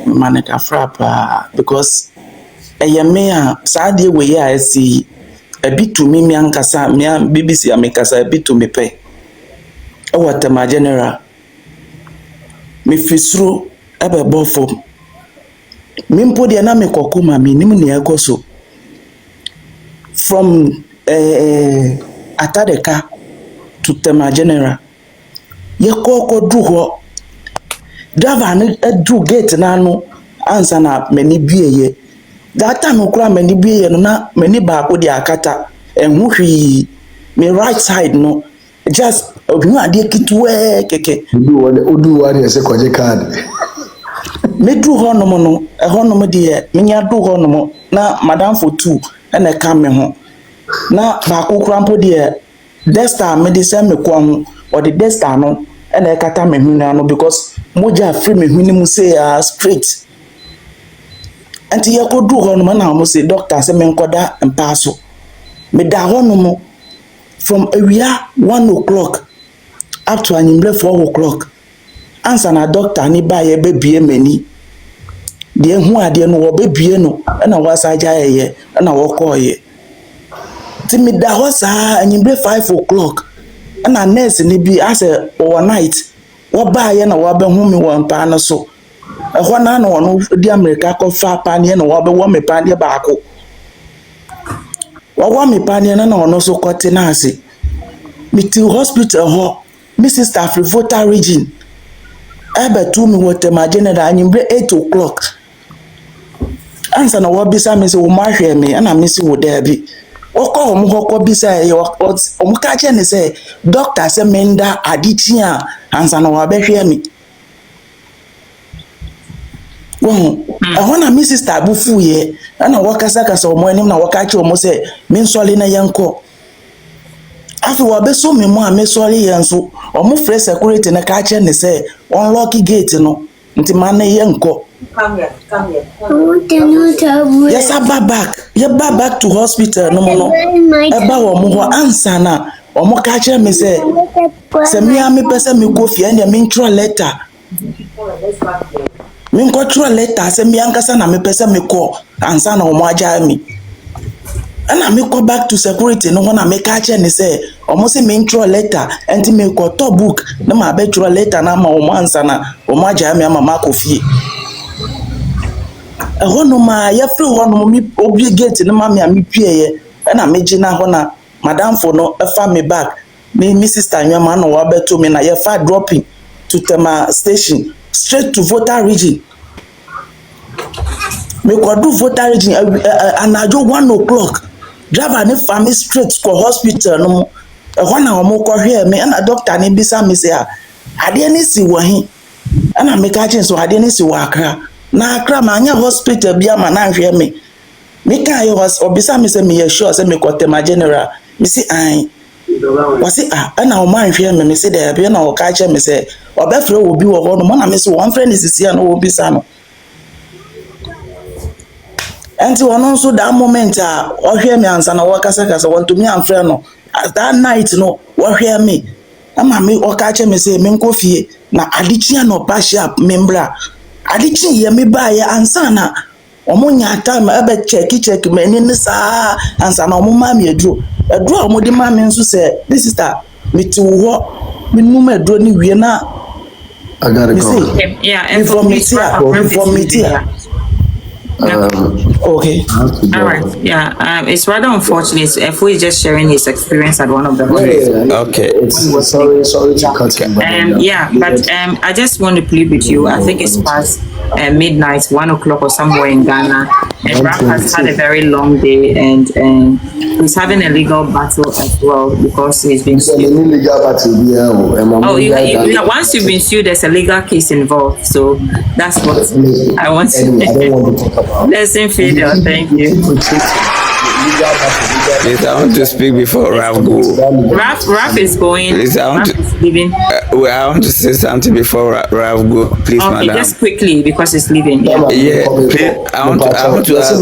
[SPEAKER 11] Man kafra pa because me a saa we ya see a bit to me ankasa me BBC amekasa a bit to me pay. Our tema general. Me fisro ebe bofo. Me mpo de na me kokoma me nim ne ekoso. From Atadeka to Tema General. Ye koko du ho. Driver ne du gate na no ansa na mani bieye. That time okura mani bieye no na mani ba ko de akata. Enhu hwi me right side no just obi ade kitwe keke.
[SPEAKER 1] Odu wani ese kwaje card.
[SPEAKER 11] Me du ho no mo no e ho no mo de me nya du ho no mo na madam for 2 na e ka me ho na ba ko krampo de desta me de se me ko ho o de desta no na e kata me hu na no because moja free me hu ni mu say straight anti ye ko du ho no na mo say doctor say me nkoda mpa so me da ho no mo from area 1 o'clock up to animble 4 o'clock answer na doctor ni ba ye be bie mani de hu ade no wo be bie no na wasaja ye na wo ko ye ti mi da ho sa animble 5 o'clock na nurse ni bi as overnight wo ba ye na wo be hu mi wo mpa na so e ho na no no di America ko fa pa ne na wo be wo me pa ne ba ko wo me pa ne na no so ko te na ase mi ti hospital ho mi sister free voter region ebe to me what my general anyimbre 8 o'clock answer na wo bisa me say wo ma hwe me na me say wo da bi wo ko wo mo ko bisa ye wo mo ka che ne say doctor say menda aditia answer na wo be hwe me wo na me sister bufu ye na wo kasa kasa wo mo anim na wo ka che wo mo say me nsole na yenko afi wo be so me mo a me sole yenso o mo free security na ka che ne say unlock gate no nti man na yenko come here yes back to hospital no mo no e ba wo mo ho answer na o mo ka che me say se me a me pese me go fie na me intro letter me ko tro letter se me ankasa na me pese me call answer na o mo aja me ana me go back to security no na me ka che ne say omo se me intro letter enti me ko to book na ma be tro letter na ma omo ansa na omo aja me ama ma ko fie e hono ma ya free hono mi obligate na ma me ami pie ye na me gina ho na madam for no e fa me back me sister nyama na wa beto me na ye fa dropping to Tema station straight to voter region me ko do voter region anajo 1 o'clock driver ni family straight to hospital no e ho na o mo ko hwe me na doctor ni bisa me say ade ni si wo hin na me ka chen so ade ni si wo Accra na Accra ma anya hospital bia ma na hwe me ka yo obisa me say me sure say me ko Tema General me say ai Wasi ana o man hwe me say there be na o ka che me say obefre obi wo ho no mo na me say one friend is here no obi sa no. Enti wono nso that moment o hwe me ansa na wo kasa want to me am friend no that night no wo hwe me ama me o ka che me say me nko fie na adechia no pa sharp membra adechia ye me ba ye ansa na omo nya time ebe check me ni sa ansa na omo ma me aduro omo de ma me nso say this sister me ti wo me num aduro ni wie na
[SPEAKER 1] I gotta go.
[SPEAKER 3] Yeah, and from me here.
[SPEAKER 11] Okay.
[SPEAKER 3] All right. Yeah. It's rather unfortunate if we're just sharing his experience at one of the holidays.
[SPEAKER 1] Okay. Sorry to cut him.
[SPEAKER 3] But I just want to plead with you. I think it's past midnight, 1 o'clock or somewhere in Ghana. And Rap has had a very long day, and he's having a legal battle as well because he's been sued. Once you've been sued, there's a legal case involved. So that's what I want to.
[SPEAKER 1] I don't want to talk about.
[SPEAKER 3] Listen, Fidel, thank you.
[SPEAKER 12] Please, I want to speak before Raf go.
[SPEAKER 3] Raf is going.
[SPEAKER 12] Please, I want to
[SPEAKER 3] leaving.
[SPEAKER 12] I want to say something before Raf go. Please,
[SPEAKER 3] okay,
[SPEAKER 12] madam.
[SPEAKER 3] just quickly because he's leaving.
[SPEAKER 12] Yeah, please, I want to ask.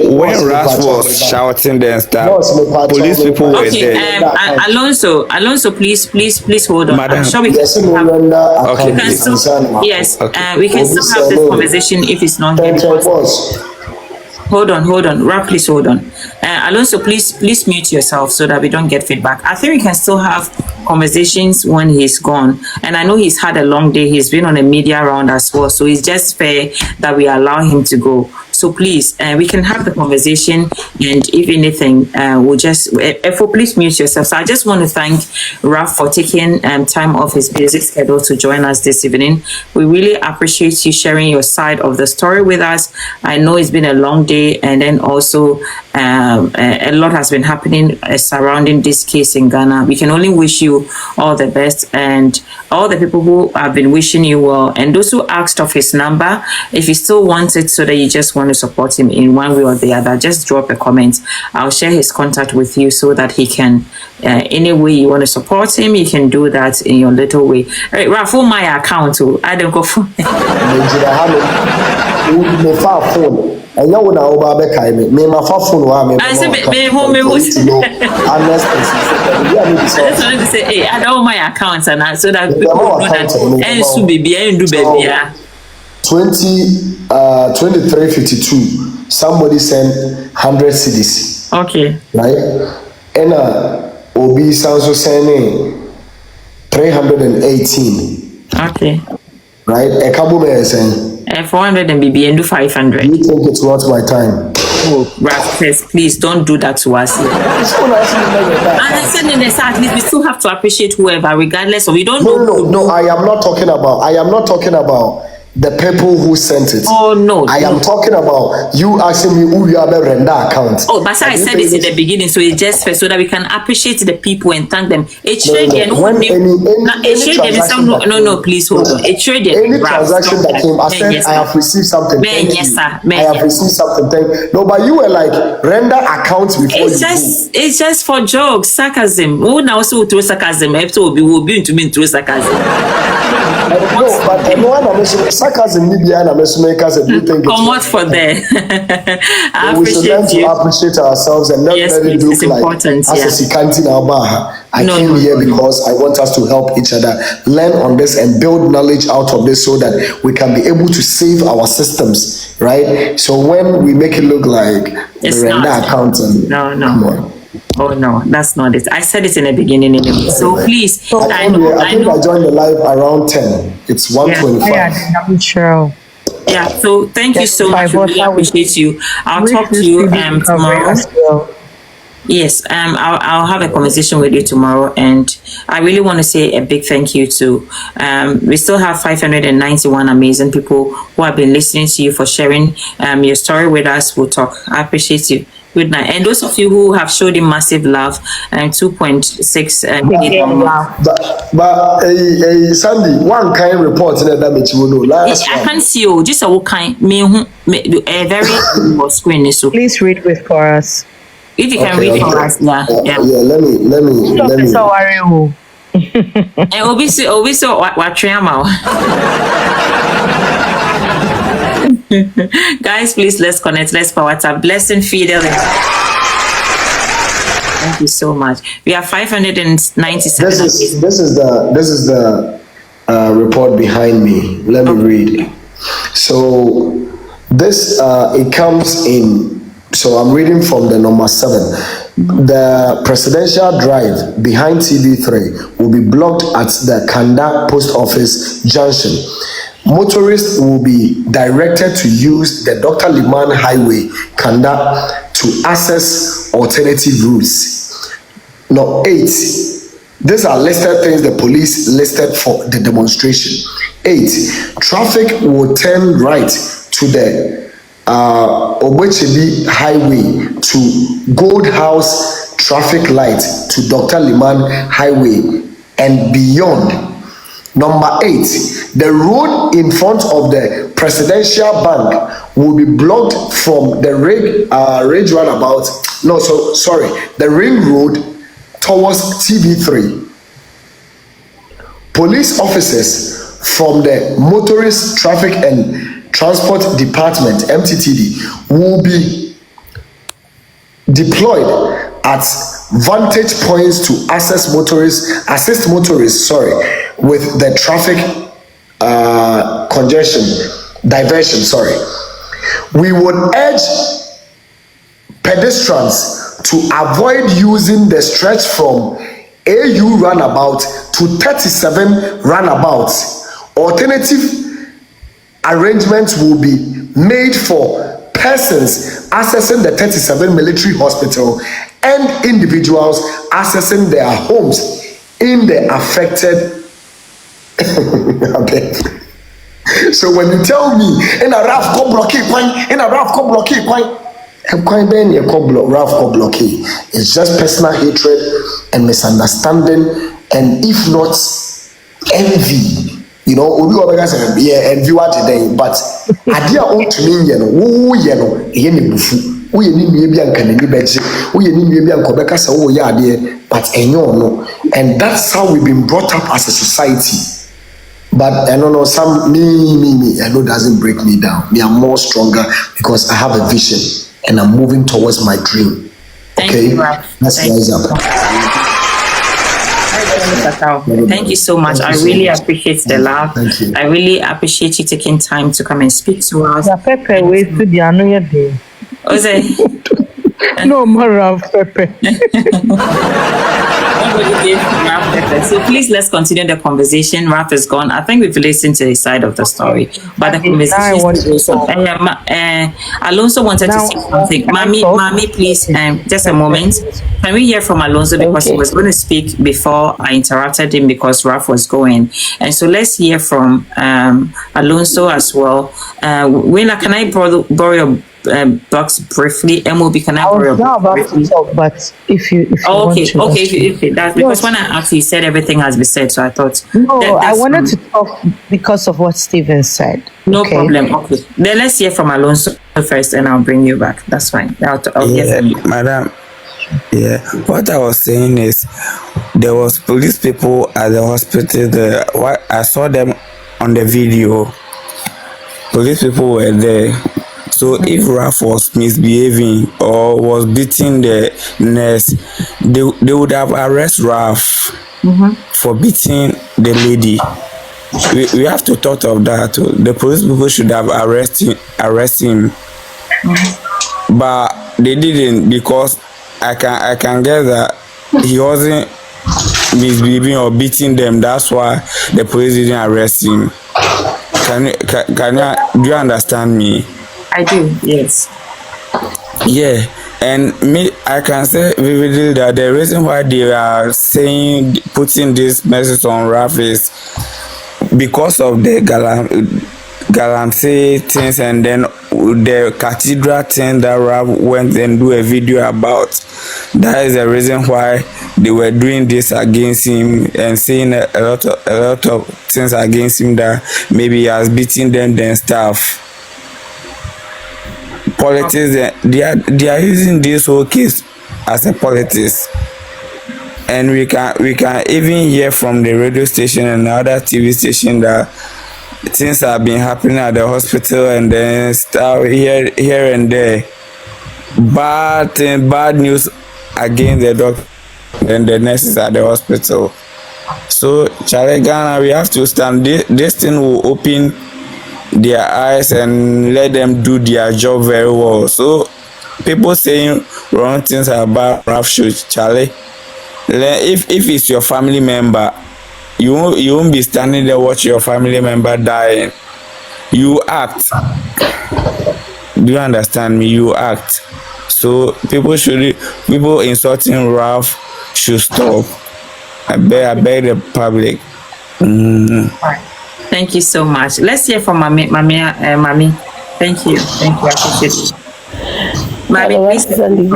[SPEAKER 12] When Raf was shouting and stuff, police people were there.
[SPEAKER 3] Alonso, please hold on.
[SPEAKER 12] Madam.
[SPEAKER 3] I'm sure we can still have.
[SPEAKER 12] Okay.
[SPEAKER 3] We can still, yes, we can still have this conversation if it's not here. Hold on. Rap, please hold on. Alonso, please mute yourself so that we don't get feedback. I think we can still have conversations when he's gone. And I know he's had a long day. He's been on a media round as well. So it's just fair that we allow him to go. So please, we can have the conversation, and if anything, we'll just, please mute yourself. So I just want to thank Raf for taking time off his busy schedule to join us this evening. We really appreciate you sharing your side of the story with us. I know it's been a long day, and then also a lot has been happening surrounding this case in Ghana. We can only wish you all the best, and all the people who have been wishing you well, and those who asked of his number, if you still want it so that you just want to support him in one way or the other, just drop a comment. I'll share his contact with you so that he can, any way you want to support him, you can do that in your little way. Right, Rafa, my account, I don't go for
[SPEAKER 1] And you know about the kind. Me my phone wa me.
[SPEAKER 3] I said me home me was. I just wanted to say, hey, I don't my accounts and so that people know that and so baby and do baby.
[SPEAKER 1] 2352. Somebody sent 100 cedis.
[SPEAKER 3] Okay.
[SPEAKER 1] Right. And Obi Sanso sending 318.
[SPEAKER 3] Okay.
[SPEAKER 1] Right. A couple of saying.
[SPEAKER 3] 400 and BB and do 500.
[SPEAKER 1] You think it's worth my time?
[SPEAKER 3] Oh, Raf, please don't do that to us. And I said in the at least we still have to appreciate whoever, regardless of we don't know.
[SPEAKER 1] No. I am not talking about the people who sent it.
[SPEAKER 3] Oh no.
[SPEAKER 1] I am talking about you asking me who you have a render account.
[SPEAKER 3] Oh, but I said this in the beginning, so it's just fair so that we can appreciate the people and thank them. A trade please hold on. A trade
[SPEAKER 1] any transaction that came, I said I have received something.
[SPEAKER 3] Yes, sir.
[SPEAKER 1] I have received something. No, but you were like render account before
[SPEAKER 3] it's just for jokes, sarcasm. Who now also throw sarcasm? Will be to me through sarcasm.
[SPEAKER 1] No, but everyone sarcasm Libya and Americans and you think
[SPEAKER 3] come out for there.
[SPEAKER 1] We should learn to appreciate ourselves and not let it look like
[SPEAKER 3] important,
[SPEAKER 1] as a sikanti now. I came here because I want us to help each other learn on this and build knowledge out of this so that we can be able to save our systems, right? So when we make it look like
[SPEAKER 3] it's
[SPEAKER 1] the render accountant,
[SPEAKER 3] no. Oh no, that's not it. I said it in the beginning anyway. So please,
[SPEAKER 1] I joined the live around 10. It's 1:25.
[SPEAKER 8] Yeah, I'm sure.
[SPEAKER 3] Yeah, so thank you so much. We really appreciate you. I'll talk to you tomorrow. Yes, I'll have a conversation with you tomorrow, and I really want to say a big thank you to. We still have 591 amazing people who have been listening to you for sharing your story with us. We'll talk. I appreciate you. Good night. And those of you who have showed him massive love, 2.6 million.
[SPEAKER 1] But Sandy, one kind report that makes you know.
[SPEAKER 3] I can't see you. Just a kind. Me, a very screen. So
[SPEAKER 8] please read with for us.
[SPEAKER 3] If you can read for us, yeah.
[SPEAKER 1] Yeah, let me.
[SPEAKER 8] So worry.
[SPEAKER 3] And obviously, what triamo? Guys, please let's connect. Let's for WhatsApp. Blessing Fidel. Thank you so much. We have 597.
[SPEAKER 1] This is the report behind me. Let me read. So this it comes in. So I'm reading from the number 7. The presidential drive behind TV3 will be blocked at the Kanda Post Office Junction. Motorists will be directed to use the Dr. Liman Highway, Kanda, to access alternative routes. Now, 8. These are listed things the police listed for the demonstration. 8. Traffic will turn right to the Obecheli Highway to Gold House traffic light to Dr. Liman Highway and beyond. Number 8, the road in front of the Presidential Bank will be blocked from the Ridge roundabout. The ring road towards TV3. Police officers from the Motorist Traffic and Transport Department (MTTD) will be deployed at vantage points to assist motorists with the traffic diversion. We would urge pedestrians to avoid using the stretch from AU roundabout to 37 roundabouts. Alternative arrangements will be made for persons accessing the 37 military hospital and individuals accessing their homes in the affected. So when you tell me in a rough co blockade it's just personal hatred and misunderstanding, and if not envy. You know, obi obi say envy what today, but idea on to me ye ne bufu. Wo ye ni nue bi anka nani beje. Wo ye ni nue bi anka obeka say wo ye ade, but enyo no. And that's how we've been brought up as a society. But I don't know, me, I know doesn't break me down. Me, I'm more stronger because I have a vision and I'm moving towards my dream. Okay, let's rise up.
[SPEAKER 3] Thank you so much. I really appreciate the love. I really appreciate you taking time to come and speak to us.
[SPEAKER 8] No more of Pepe.
[SPEAKER 3] So please let's continue the conversation. Raf is gone. I think we've listened to his side of the story, but the conversation. Alonso wanted to say something. Mami, please, just a moment. Can we hear from Alonso because he was going to speak before I interrupted him because Raf was going, and so let's hear from Alonso as well. Wena, can I borrow your box briefly? MOB, can I borrow briefly?
[SPEAKER 8] But if you
[SPEAKER 3] okay,
[SPEAKER 8] want to,
[SPEAKER 3] if that's because when I asked, he said everything has been said, so I thought
[SPEAKER 8] I wanted to talk because of what Stephen said.
[SPEAKER 3] No problem. Okay, then let's hear from Alonso first, and I'll bring you back. That's fine. I'll hear from you,
[SPEAKER 12] madam. Yeah, what I was saying is there was police people at the hospital there. What I saw them on the video, police people were there. So if Raf was misbehaving or was beating the nurse, they would have arrested Raf for beating the lady. We have to thought of that. The police people should have arrested him. But they didn't, because I can get that he wasn't misbehaving or beating them. That's why the police didn't arrest him. Do you understand me?
[SPEAKER 3] I do, yes.
[SPEAKER 12] Yeah, and me, I can say vividly that the reason why they are putting this message on Raf is because of the Galamsey things, and then the cathedral thing that Raf went and do a video about. That is the reason why they were doing this against him and saying a lot of things against him, that maybe he has beaten them and stuff. Politics, they are using this whole case as a politics. And we can even hear from the radio station and other TV station that things have been happening at the hospital, and then stuff here and there. Bad news against the doctor and the nurses at the hospital. So Charlie Ghana, we have to stand. This thing will open their eyes and let them do their job very well. So people saying wrong things about Ralph shoes, Charlie. If it's your family member, you won't be standing there watching your family member dying. You act. Do you understand me? You act. So people insulting Ralph should stop. I beg the public.
[SPEAKER 3] Thank you so much. Let's hear from Mami. Thank you. I appreciate it. Mami,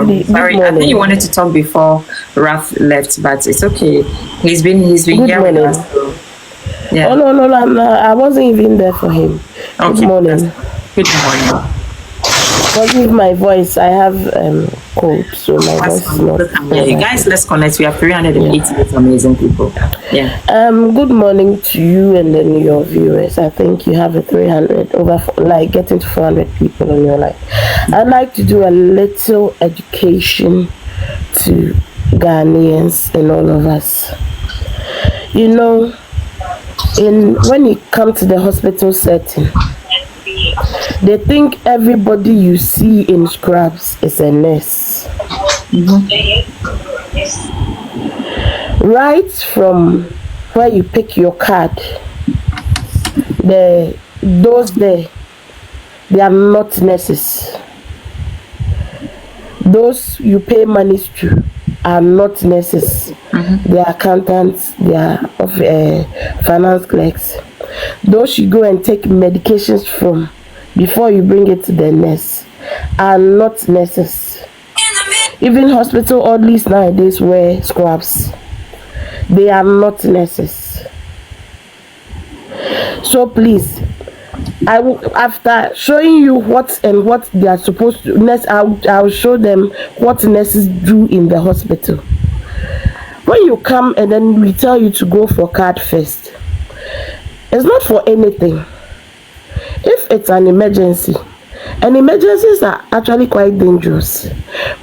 [SPEAKER 3] please. Sorry, I think you wanted to talk before Ralph left, but it's okay. He's been here with us. So, yeah.
[SPEAKER 13] Oh no, I wasn't even there for him.
[SPEAKER 3] Okay.
[SPEAKER 13] Good morning.
[SPEAKER 3] Good morning.
[SPEAKER 13] Forgive my voice. I have cold, so my voice is not.
[SPEAKER 3] Yeah, you guys, let's connect. We have 388 amazing people. Yeah.
[SPEAKER 13] Good morning to you and then your viewers. I think you have a 300 getting to 400 people on your life. I'd like to do a little education to Ghanaians and all of us. You know, when you come to the hospital setting, they think everybody you see in scrubs is a nurse. Right from where you pick your card, those there, they are not nurses. Those you pay money to are not nurses. They are accountants, they are finance clerks. Those you go and take medications from before you bring it to the nurse are not nurses. Even hospital orderlies nowadays wear scrubs. They are not nurses. So please, I will, after showing you what they are supposed to nurse, I'll show them what nurses do in the hospital. When you come and then we tell you to go for card first, it's not for anything. If it's an emergency, and emergencies are actually quite dangerous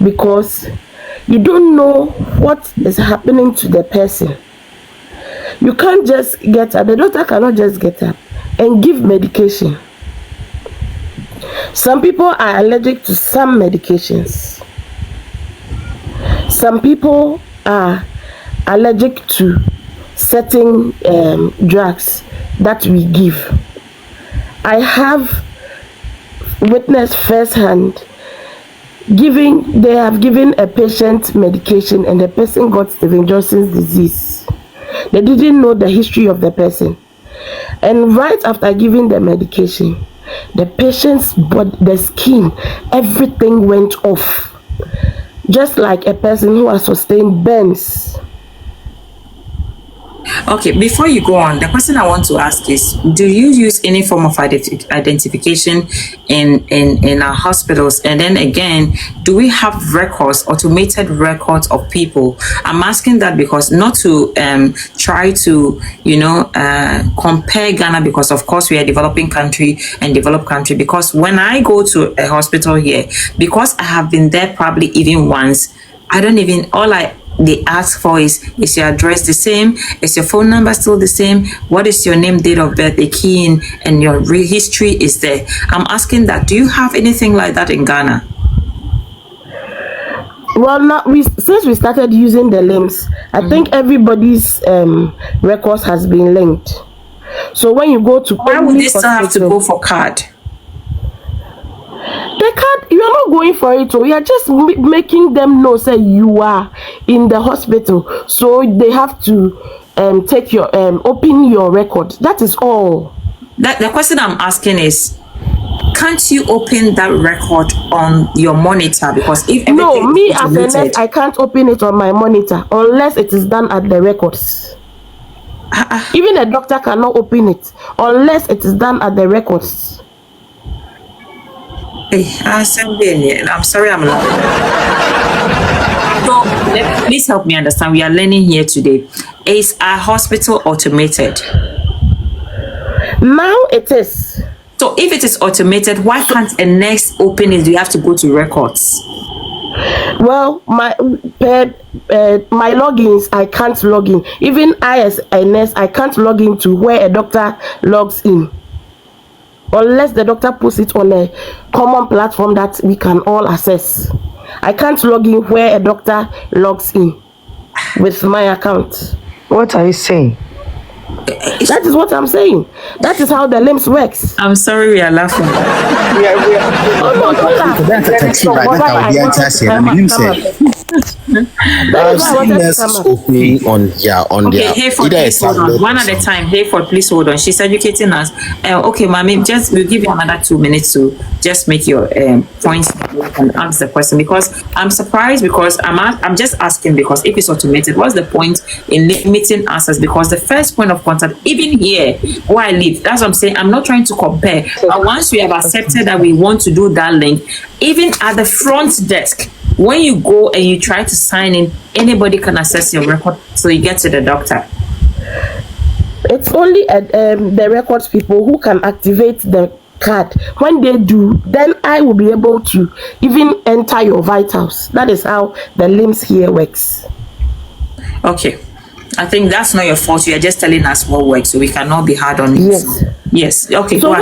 [SPEAKER 13] because you don't know what is happening to the person. You can't just get up, the doctor cannot just get up and give medication. Some people are allergic to some medications. Some people are allergic to certain drugs that we give. I have witnessed firsthand they have given a patient medication and the person got Steven Johnson's disease. They didn't know the history of the person. And right after giving the medication, the patient's body, the skin, everything went off. Just like a person who has sustained burns.
[SPEAKER 3] Okay, before you go on, the question I want to ask is, do you use any form of identification in our hospitals? And then again, do we have records, automated records of people? I'm asking that because not to try to, compare Ghana, because of course we are a developing country and developed country. Because when I go to a hospital here, because I have been there probably even once, they ask for is your address the same? Is your phone number still the same? What is your name, date of birth, the key in, and your history is there? I'm asking that. Do you have anything like that in Ghana?
[SPEAKER 13] Well, since we started using the links, I think everybody's records has been linked. So when you go to
[SPEAKER 3] why would they still have to go for card?
[SPEAKER 13] The card, you are not going for it. You are just making them know, say you are in the hospital. So they have to take your open your record. That is all.
[SPEAKER 3] The question I'm asking is, can't you open that record on your monitor? Because if
[SPEAKER 13] no, me as a nurse, I can't open it on my monitor unless it is done at the records. Even a doctor cannot open it unless it is done at the records.
[SPEAKER 3] Hey, I'm sorry, I'm laughing. Please help me understand. We are learning here today. Is our hospital automated?
[SPEAKER 13] Now it is.
[SPEAKER 3] So if it is automated, why can't a nurse open it? Do you have to go to records?
[SPEAKER 13] Well, my logins, I can't log in. Even I as a nurse, I can't log into where a doctor logs in. Unless the doctor puts it on a common platform that we can all access. I can't log in where a doctor logs in with my account.
[SPEAKER 5] What are you saying?
[SPEAKER 13] That is what I'm saying. That is how the LIMS works.
[SPEAKER 3] I'm sorry we are laughing.
[SPEAKER 13] Oh no, don't laugh.
[SPEAKER 14] Opening on their
[SPEAKER 3] Hayford, please hold on. One at a time. Hayford, please hold on. She's educating us. Okay, Mami, just we'll give you another 2 minutes to just make your points and answer the question, because I'm surprised, because I'm just asking, because if it's automated, what's the point in limiting answers? Because the first point of contact, even here where I live, that's what I'm saying. I'm not trying to compare, but once we have accepted that we want to do that link, even at the front desk, when you go and you try to sign in, anybody can access your record, so you get to the doctor.
[SPEAKER 13] It's only the records people who can activate the card. When they do, then I will be able to even enter your vitals. That is how the LIMS here works.
[SPEAKER 3] Okay, I think that's not your fault. You are just telling us what works, so we cannot be hard on it. Yes. Okay.
[SPEAKER 13] So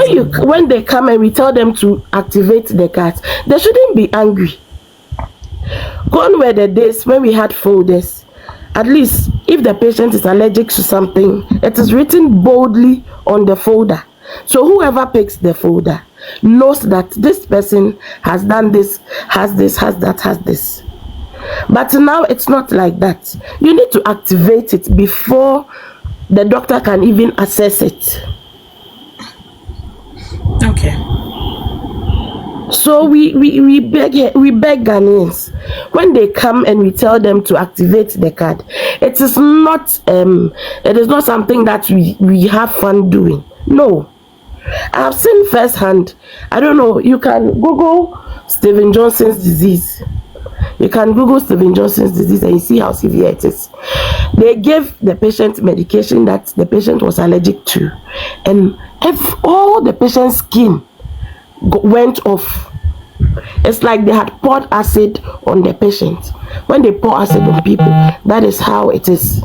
[SPEAKER 13] when they come and we tell them to activate the cards, they shouldn't be angry. Gone were the days when we had folders. At least if the patient is allergic to something, it is written boldly on the folder. So whoever picks the folder knows that this person has done this, has this, has that, has this. But now it's not like that. You need to activate it before the doctor can even assess it.
[SPEAKER 3] Okay.
[SPEAKER 13] So we beg Ghanaians, when they come and we tell them to activate the card, it is not something that we have fun doing. No, I've seen firsthand. I don't know. You can Google Stephen Johnson's disease. You can Google Stephen Johnson's disease and you see how severe it is. They gave the patient medication that the patient was allergic to, and all the patient's skin went off. It's like they had poured acid on the patient. When they pour acid on people, that is how it is.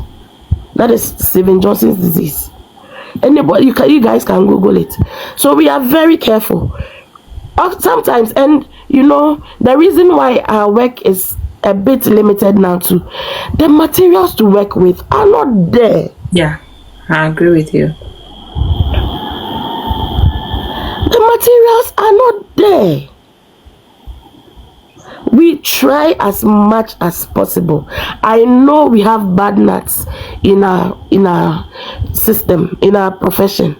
[SPEAKER 13] That is Stephen Johnson's disease. Anybody, you guys can Google it. So we are very careful. Sometimes, and you know, the reason why our work is a bit limited now too, the materials to work with are not there.
[SPEAKER 3] Yeah, I agree with you.
[SPEAKER 13] The materials are not there. We try as much as possible. I know we have bad nuts in our system, in our profession.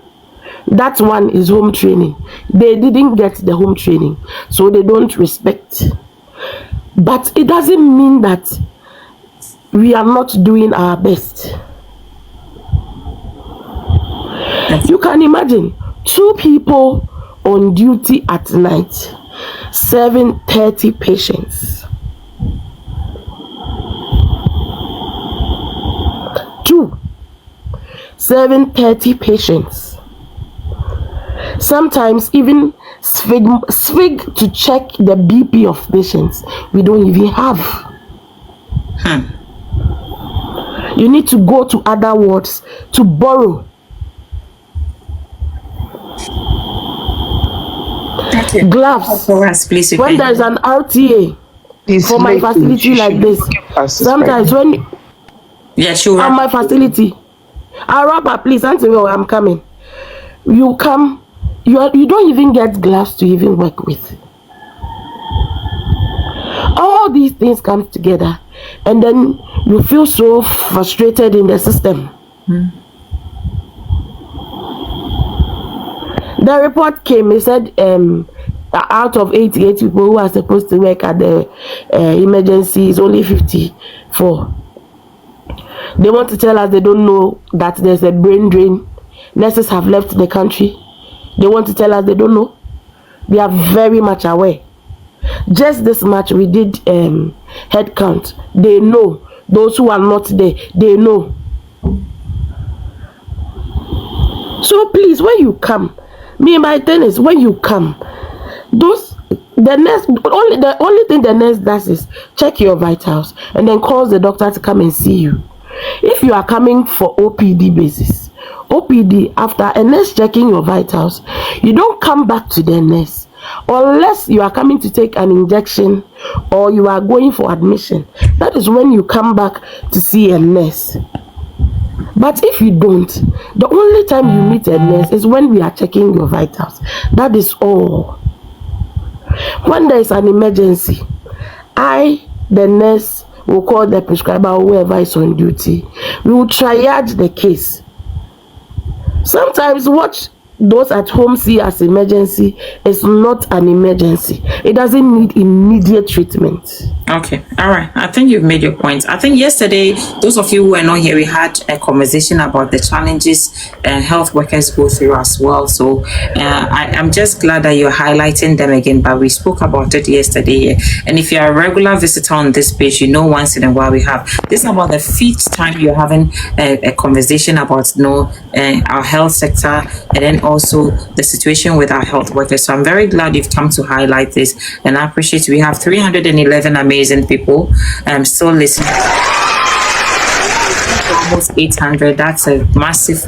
[SPEAKER 13] That one is home training. They didn't get the home training, so they don't respect. But it doesn't mean that we are not doing our best. You can imagine 2 people on duty at night serving 30 patients. 2 serving 30 patients. Sometimes even swig to check the BP of patients we don't even have. You need to go to other wards to borrow.
[SPEAKER 3] Okay.
[SPEAKER 13] Gloves.
[SPEAKER 3] Please,
[SPEAKER 13] when there is an RTA for my facility like this, sometimes when on my facility, Araba, please answer me. I'm coming. You come. You don't even get gloves to even work with. All these things come together, and then you feel so frustrated in the system. The report came. It said out of 88 people who are supposed to work at the emergency, is only 54. They want to tell us they don't know that there's a brain drain. Nurses have left the country. They want to tell us they don't know. They are very much aware. Just this much, we did head count. They know. Those who are not there, they know. So please, when you come, my thing is, when you come, the only thing the nurse does is check your vitals and then calls the doctor to come and see you. If you are coming for OPD basis, after a nurse checking your vitals, you don't come back to the nurse unless you are coming to take an injection or you are going for admission. That is when you come back to see a nurse. But if you don't, the only time you meet a nurse is when we are checking your vitals. That is all. When there is an emergency, the nurse, will call the prescriber or whoever is on duty. We will triage the case. Sometimes what those at home see as emergency is not an emergency. It doesn't need immediate treatment.
[SPEAKER 3] Okay, all right. I think you've made your point. I think yesterday, those of you who were not here, we had a conversation about the challenges health workers go through as well. So I'm just glad that you're highlighting them again, but we spoke about it yesterday. And if you're a regular visitor on this page, you know once in a while we have this is about the fifth time you're having a conversation about our health sector and then also the situation with our health workers. So I'm very glad you've come to highlight this, and I appreciate we have 311 amazing people still listening. Almost 800. That's a massive.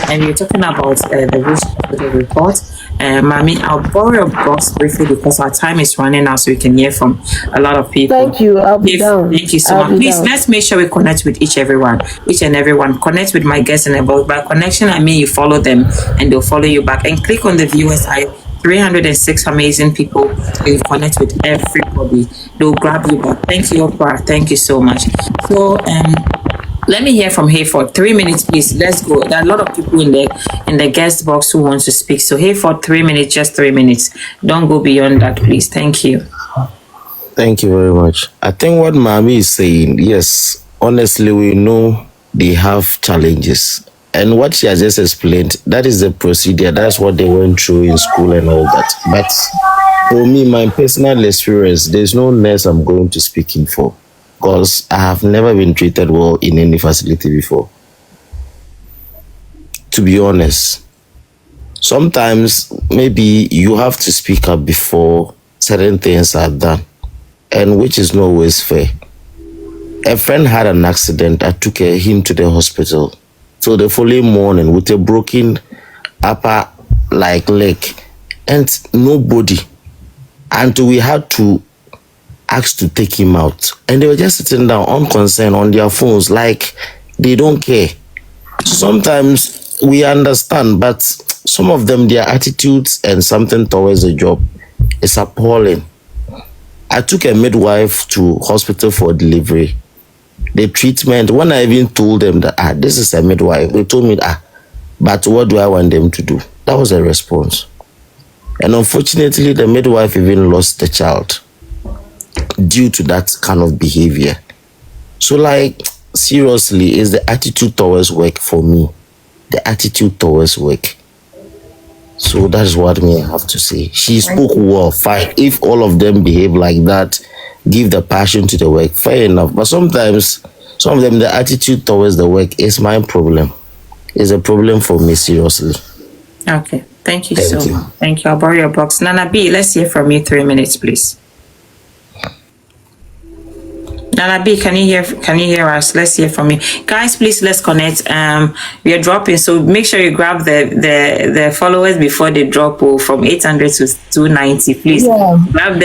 [SPEAKER 3] And you're talking about the risk of the report. Mami, I'll borrow your box briefly because our time is running out, so we can hear from a lot of people.
[SPEAKER 13] Thank you. I'll be down.
[SPEAKER 3] Thank you so much. Please, let's make sure we connect with each and everyone. Connect with my guests and about. By connection, I mean you follow them and they'll follow you back. And click on the viewers side. 306 amazing people. You connect with everybody. They'll grab you back. Thank you, Oprah. Thank you so much. So, let me hear from Hayford. 3 minutes, please. Let's go. There are a lot of people in the guest box who want to speak. So Hayford, 3 minutes, just 3 minutes. Don't go beyond that, please. Thank you.
[SPEAKER 14] Thank you very much. I think what Mami is saying, yes, honestly, we know they have challenges. And what she has just explained, that is the procedure. That's what they went through in school and all that. But for me, my personal experience, there's no nurse I'm going to speak in for. Because I have never been treated well in any facility before. To be honest, sometimes maybe you have to speak up before certain things are done, and which is not always fair. A friend had an accident. I took him to the hospital. So the following morning with a broken upper leg and nobody, until we had to asked to take him out, and they were just sitting down unconcerned on their phones like they don't care. Sometimes we understand, but some of them, their attitudes and something towards the job is appalling. I took a midwife to hospital for delivery. The treatment, when I even told them that this is a midwife, they told me but what do I want them to do? That was a response. And unfortunately, the midwife even lost the child due to that kind of behavior. So seriously, is the attitude towards work for me. The attitude towards work. So that's what I have to say. She spoke well, fine. If all of them behave like that, give the passion to the work, fair enough. But sometimes, some of them, the attitude towards the work is my problem. It's a problem for me, seriously.
[SPEAKER 3] Okay, thank you so much. Thank you. I'll borrow your box. Nana B, let's hear from you. 3 minutes, please. Nana B, can you hear us? Let's hear from you. Guys, please, let's connect. We are dropping, so make sure you grab the followers before they drop from 800 to 290, please. Yeah. Grab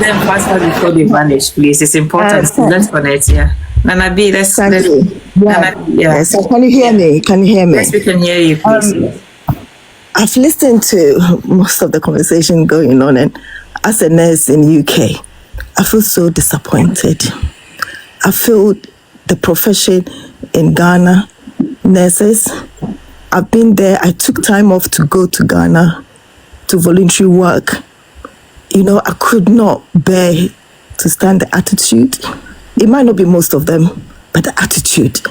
[SPEAKER 3] them faster before they vanish, please. It's important. So let's connect, yeah. Nana B, let's
[SPEAKER 15] Yes, so can you hear me?
[SPEAKER 3] Yes, we can hear you, please.
[SPEAKER 15] I've listened to most of the conversation going on, and as a nurse in UK, I feel so disappointed. I feel the profession in Ghana, nurses, I've been there. I took time off to go to Ghana to voluntary work. I could not bear to stand the attitude. It might not be most of them, but the attitude,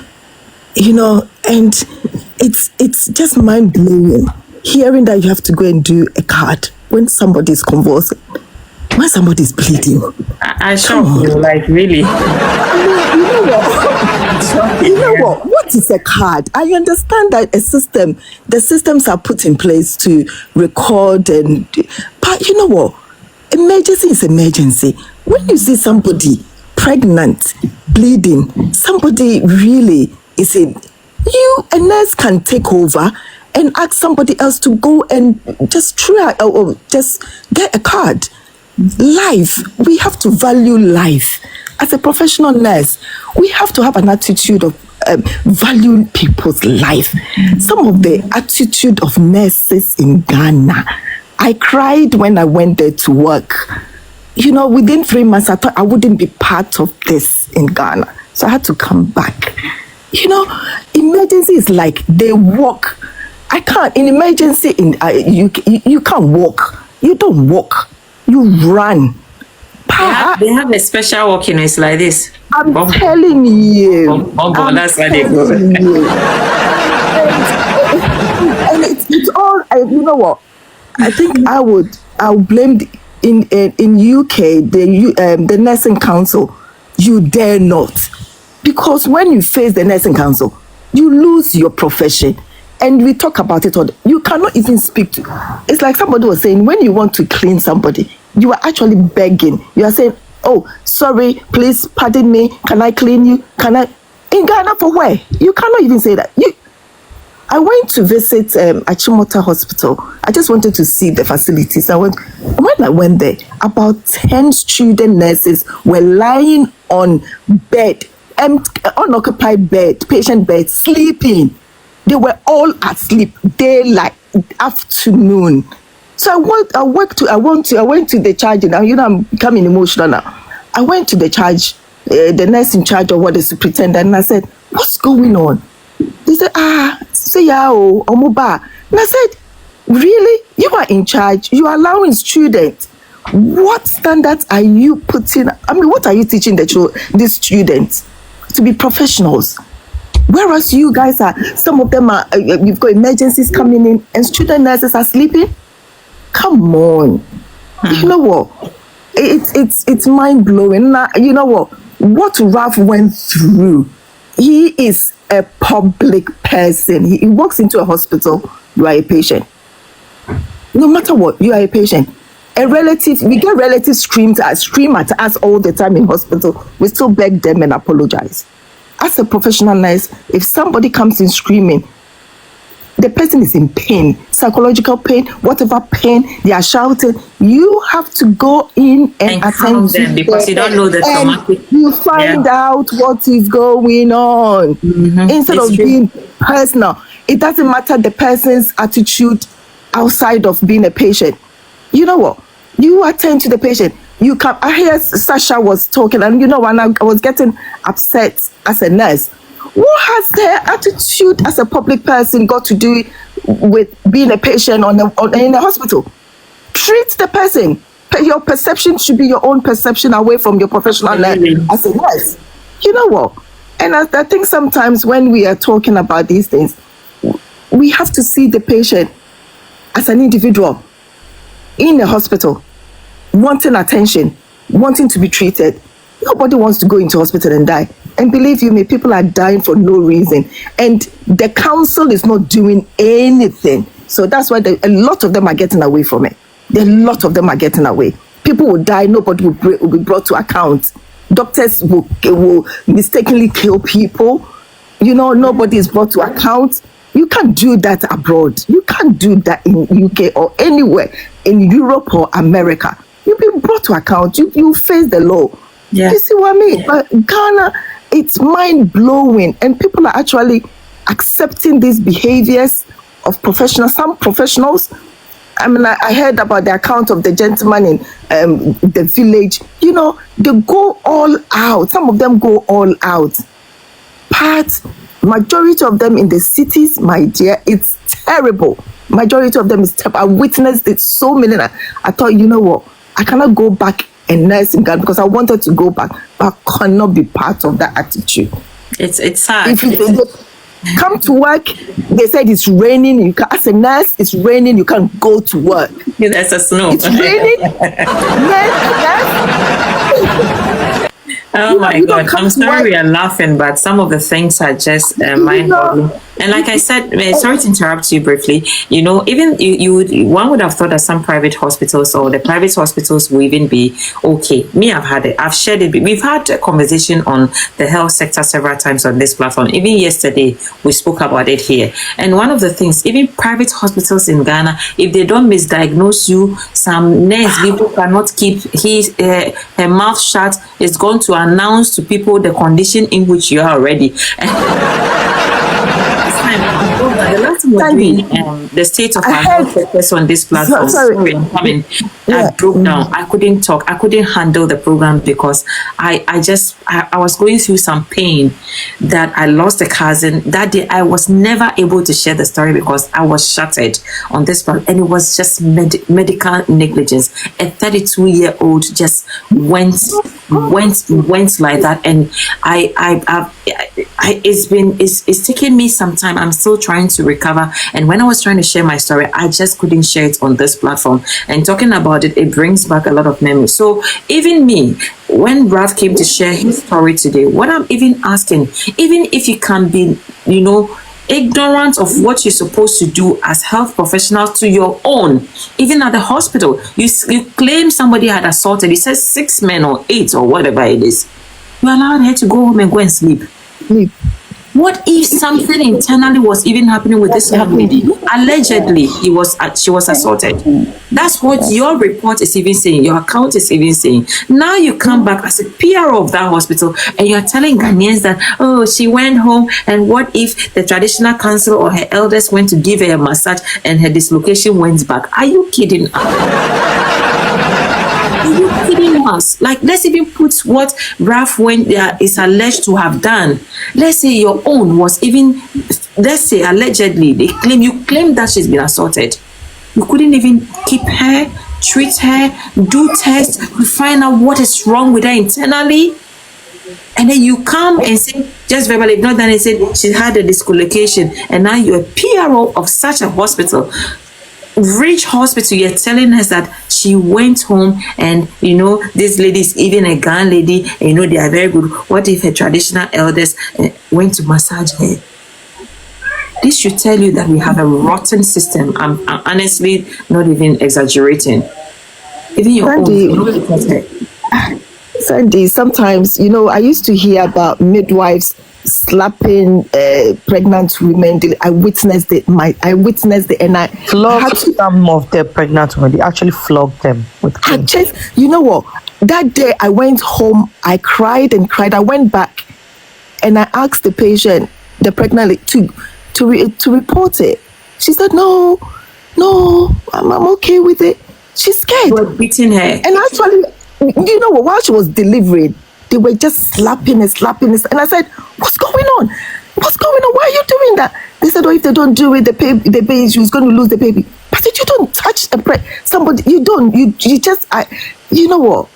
[SPEAKER 15] and it's just mind-blowing hearing that you have to go and do a card when somebody is convulsing, when somebody is bleeding.
[SPEAKER 3] I shock you, like really.
[SPEAKER 15] You know what? What is a card? I understand that the systems are put in place to record but you know what? Emergency is emergency. When you see somebody pregnant, bleeding, somebody really is in, a nurse can take over and ask somebody else to go and just try or just get a card. Life, we have to value life. As a professional nurse, we have to have an attitude of valuing people's life. Some of the attitude of nurses in Ghana, I cried when I went there to work. You know, within 3 months, I thought I wouldn't be part of this in Ghana. So I had to come back. You know, emergency is like they walk. I can't, in emergency, you can't walk. You don't walk. You run.
[SPEAKER 3] They have a special walking. It's like this.
[SPEAKER 15] I'm telling you.
[SPEAKER 3] That's why they go.
[SPEAKER 15] And it's all. You know what? I think I'll blame in UK the nursing council. You dare not, because when you face the nursing council, you lose your profession. And we talk about it all. You cannot even speak to. It's like somebody was saying, when you want to clean somebody, you are actually begging. You are saying, "Oh, sorry, please pardon me. Can I clean you? Can I?" In Ghana, for where? You cannot even say that. I went to visit Achimota Hospital. I just wanted to see the facilities. When I went there, about 10 student nurses were lying on bed, unoccupied bed, patient bed, sleeping. They were all asleep, daylight, afternoon. So I went to the charge now. You know, I'm becoming emotional now. I went to the charge, the nurse in charge of what the superintendent, and I said, "What's going on?" They said, say Omuba. And I said, "Really? You are in charge. You are allowing students. What standards are you putting? I mean, what are you teaching these students to be professionals? Whereas you guys are, some of them are, you've got emergencies coming in and student nurses are sleeping. Come on." You know what? It's mind blowing. You know what Ralph went through. He is a public person. He walks into a hospital. You are a patient. No matter what, you are a patient. We get relatives scream at us all the time in hospital. We still beg them and apologize. As a professional nurse, if somebody comes in screaming, the person is in pain, psychological pain, whatever pain, they are shouting. You have to go in and attend to them
[SPEAKER 3] because you don't know the traumatic.
[SPEAKER 15] You find out what is going on instead of being personal. It doesn't matter the person's attitude outside of being a patient. You know what? You attend to the patient. You come. I hear Sasha was talking, and you know, when I was getting upset as a nurse. What has their attitude as a public person got to do with being a patient in a hospital? Treat the person. Your perception should be your own perception away from your professional life as a nurse. You know what? And I think sometimes when we are talking about these things, we have to see the patient as an individual in a hospital, wanting attention, wanting to be treated. Nobody wants to go into hospital and die. And believe you me, people are dying for no reason. And the council is not doing anything. So that's why a lot of them are getting away from it. A lot of them are getting away. People will die, nobody will be brought to account. Doctors will mistakenly kill people. You know, nobody is brought to account. You can't do that abroad. You can't do that in UK or anywhere in Europe or America. You'll be brought to account. You face the law. Yeah. You see what I mean? But Ghana, it's mind-blowing, and people are actually accepting these behaviors of professionals. Some professionals, I mean, I heard about the account of the gentleman in the village. You know, they go all out. Some of them go all out. But majority of them in the cities, my dear, it's terrible. Majority of them is terrible. I witnessed it so many. I thought, you know what? I cannot go back and nurse in Ghana because I wanted to go back, but I cannot be part of that attitude.
[SPEAKER 3] It's sad.
[SPEAKER 15] Come to work. They said it's raining. You can, as a nurse, it's raining. You can't go to work.
[SPEAKER 3] That's a snow.
[SPEAKER 15] It's raining.
[SPEAKER 3] Oh my God! I'm sorry we are laughing, but some of the things are just mind-boggling. And like I said, sorry to interrupt you briefly. You know, even one would have thought that some private hospitals or the private hospitals will even be okay. Me, I've shared it. We've had a conversation on the health sector several times on this platform. Even yesterday, we spoke about it here. And one of the things, even private hospitals in Ghana, if they don't misdiagnose you, some nurse people cannot keep her mouth shut. It's going to announce to people the condition in which you are already. The last time we're doing the state of our health sectors on this platform. Sorry, I'm coming. I broke down. I couldn't talk. I couldn't handle the program because I was going through some pain that I lost a cousin. That day I was never able to share the story because I was shattered on this part, and it was just medical negligence. A 32-year-old just went like that, and it's taken me some time. I'm still trying to recover, and when I was trying to share my story, I just couldn't share it on this platform. And talking about it brings back a lot of memories. So even me, when Brad came to share his story today, what I'm even asking, even if you can be, ignorant of what you're supposed to do as health professionals to your own, even at the hospital, you claim somebody had assaulted, it says 6 men or 8 or whatever it is, you allowed her to go home and go and sleep. What if something internally was even happening with this young lady? Allegedly, she was assaulted. That's what your report is even saying, your account is even saying. Now you come back as a PRO of that hospital and you're telling Ghanaians that, oh, she went home, and what if the traditional council or her elders went to give her a massage and her dislocation went back? Are you kidding us? Are you kidding us? Like, let's even put what Ralph is alleged to have done. Let's say your own was even, let's say allegedly, you claim that she's been assaulted. You couldn't even keep her, treat her, do tests to find out what is wrong with her internally. And then you come and say, just verbally, not that, and said she had a dislocation, and now you're a PRO of such a hospital. Rich hospital, you're telling us that she went home, and this lady is even a Ghan lady, and they are very good. What if her traditional elders went to massage her? This should tell you that we have a rotten system. I'm honestly not even exaggerating. Even your own.
[SPEAKER 15] Sandy, sometimes, I used to hear about midwives slapping pregnant women. I witnessed it, and I
[SPEAKER 8] flogged some of the pregnant women. They actually flogged them with canes.
[SPEAKER 15] You know what? That day I went home, I cried and cried. I went back and I asked the patient, the pregnant lady, to report it. She said, no, I'm okay with it. She's scared.
[SPEAKER 3] You were beating her.
[SPEAKER 15] And actually, while she was delivering, they were just slapping and and I said, what's going on? Why are you doing that? They said, if they don't do it, the baby, she's going to lose the baby. I said, you don't touch somebody. You don't. You just. You know what?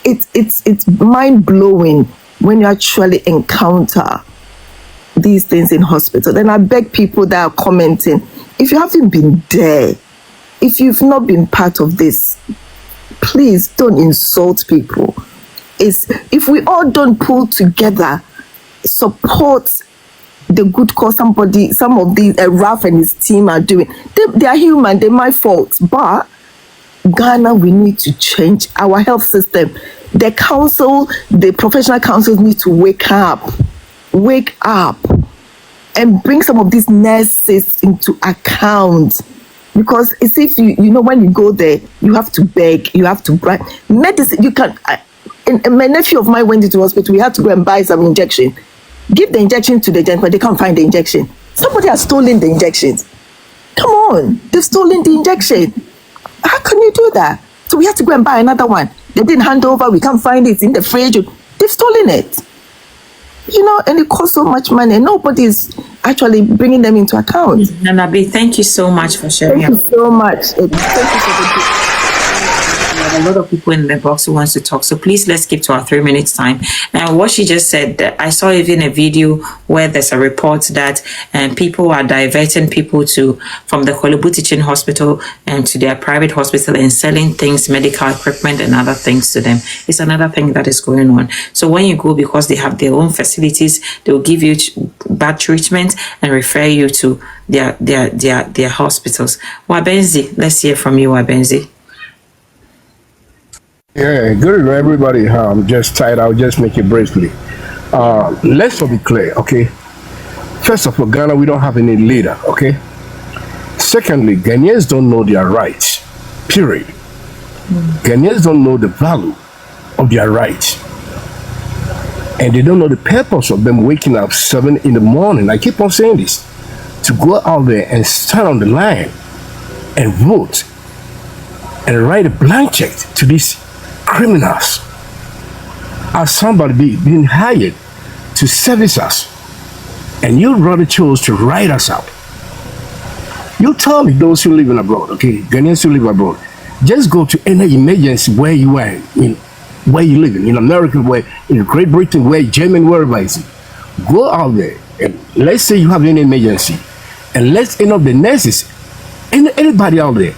[SPEAKER 15] It's mind blowing when you actually encounter these things in hospital. Then I beg people that are commenting, if you haven't been there, if you've not been part of this, please don't insult people. If we all don't pull together, support the good cause some of these Ralph and his team are doing, they are human, they're my fault. But Ghana, we need to change our health system. The council, the professional councils need to wake up and bring some of these nurses into account. Because it's if when you go there, you have to beg, you have to bribe. Medicine, you can't. And my nephew of mine went into hospital. We had to go and buy some injection. Give the injection to the gent, but they can't find the injection. Somebody has stolen the injections. Come on, they've stolen the injection. How can you do that? So we had to go and buy another one. They didn't hand over. We can't find it. It's in the fridge. They've stolen it. And it costs so much money. Nobody's actually bringing them into account.
[SPEAKER 3] Nanabe, thank you so much for sharing.
[SPEAKER 15] Thank you so much. Thank you for the
[SPEAKER 3] are a lot of people in the box who wants to talk. So please, let's keep to our 3 minutes time. And what she just said, I saw even a video where there's a report that people are diverting people from the Kolebu Teaching Hospital and to their private hospital and selling things, medical equipment and other things to them. It's another thing that is going on. So when you go, because they have their own facilities, they will give you bad treatment and refer you to their hospitals. Wabenzi, let's hear from you, Wabenzi.
[SPEAKER 16] Yeah, good evening, everybody. I'm just tired. I'll just make it briefly. Let's be clear, okay? First of all, Ghana, we don't have any leader, okay? Secondly, Ghanaians don't know their rights, period. Ghanaians don't know the value of their rights. And they don't know the purpose of them waking up 7 in the morning. I keep on saying this. To go out there and stand on the line and vote and write a blank check to these criminals as somebody being hired to service us, and you rather chose to write us out. You tell me, those who live in abroad, okay, Ghanaians who live abroad, just go to any emergency where you are, where you live in America, where in Great Britain, where Germany, wherever it is. Go out there and let's say you have any emergency, and let's end up the nurses and anybody out there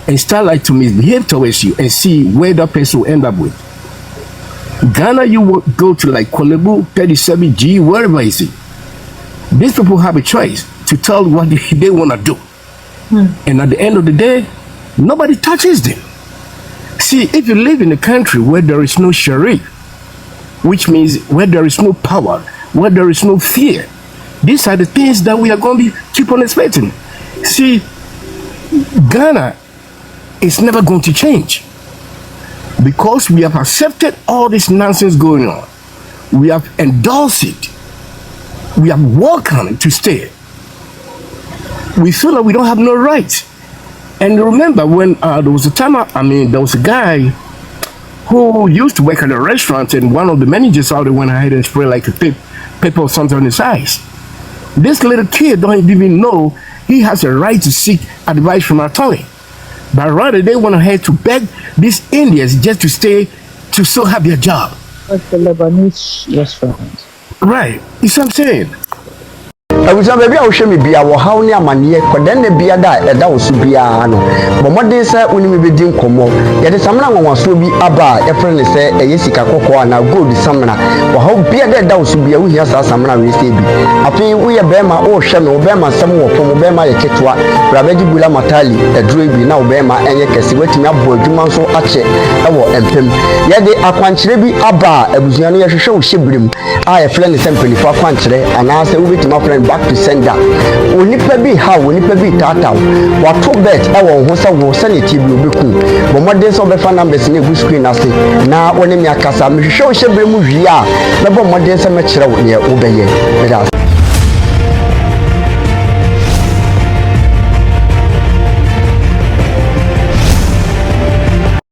[SPEAKER 16] and start like to misbehave towards you and see where that person will end up with. Ghana, you will go to like Kolebu, 37G, wherever it is. These people have a choice to tell what they want to do. And at the end of the day, nobody touches them. See, if you live in a country where there is no sheriff, which means where there is no power, where there is no fear, these are the things that we are going to keep on expecting. See, Ghana is never going to change because we have accepted all this nonsense going on. We have endorsed it. We have welcomed it to stay. We feel that we don't have no rights. And remember when there was a time, there was a guy who used to work at a restaurant, and one of the managers out there went ahead and sprayed like a paper or something on his eyes. This little kid don't even know he has a right to seek advice from an attorney. But rather they went ahead to beg these Indians just to stay, to still have their job.
[SPEAKER 8] Like the Lebanese restaurant.
[SPEAKER 16] Right. You see what I'm saying?
[SPEAKER 17] I was maybe I'll show me be our how near mania, but then the beer that was to be a no. But what they say when we be doing come yet is someone wants to be about a friend say a Jessica Coco and a good summoner. But how beer that was to be a we have some we say. I think we are Bema or Shano Bema somewhere from Bema a Ketua, Rabedi Bula Matali, a Druby now Bema and Yakasi waiting up for Jumanso Ache, our MP. Yet they are quantity Abba, a Buziania show Shibrim. I a friend is simply for quantity and I say we to my friend back to sender. Only be how, only be tata. What to bet our Hosa will send it to you. But what days of the fan numbers in a screen as now, when in your casa, show Shibrim, we are. The bomb days a match out near Obey.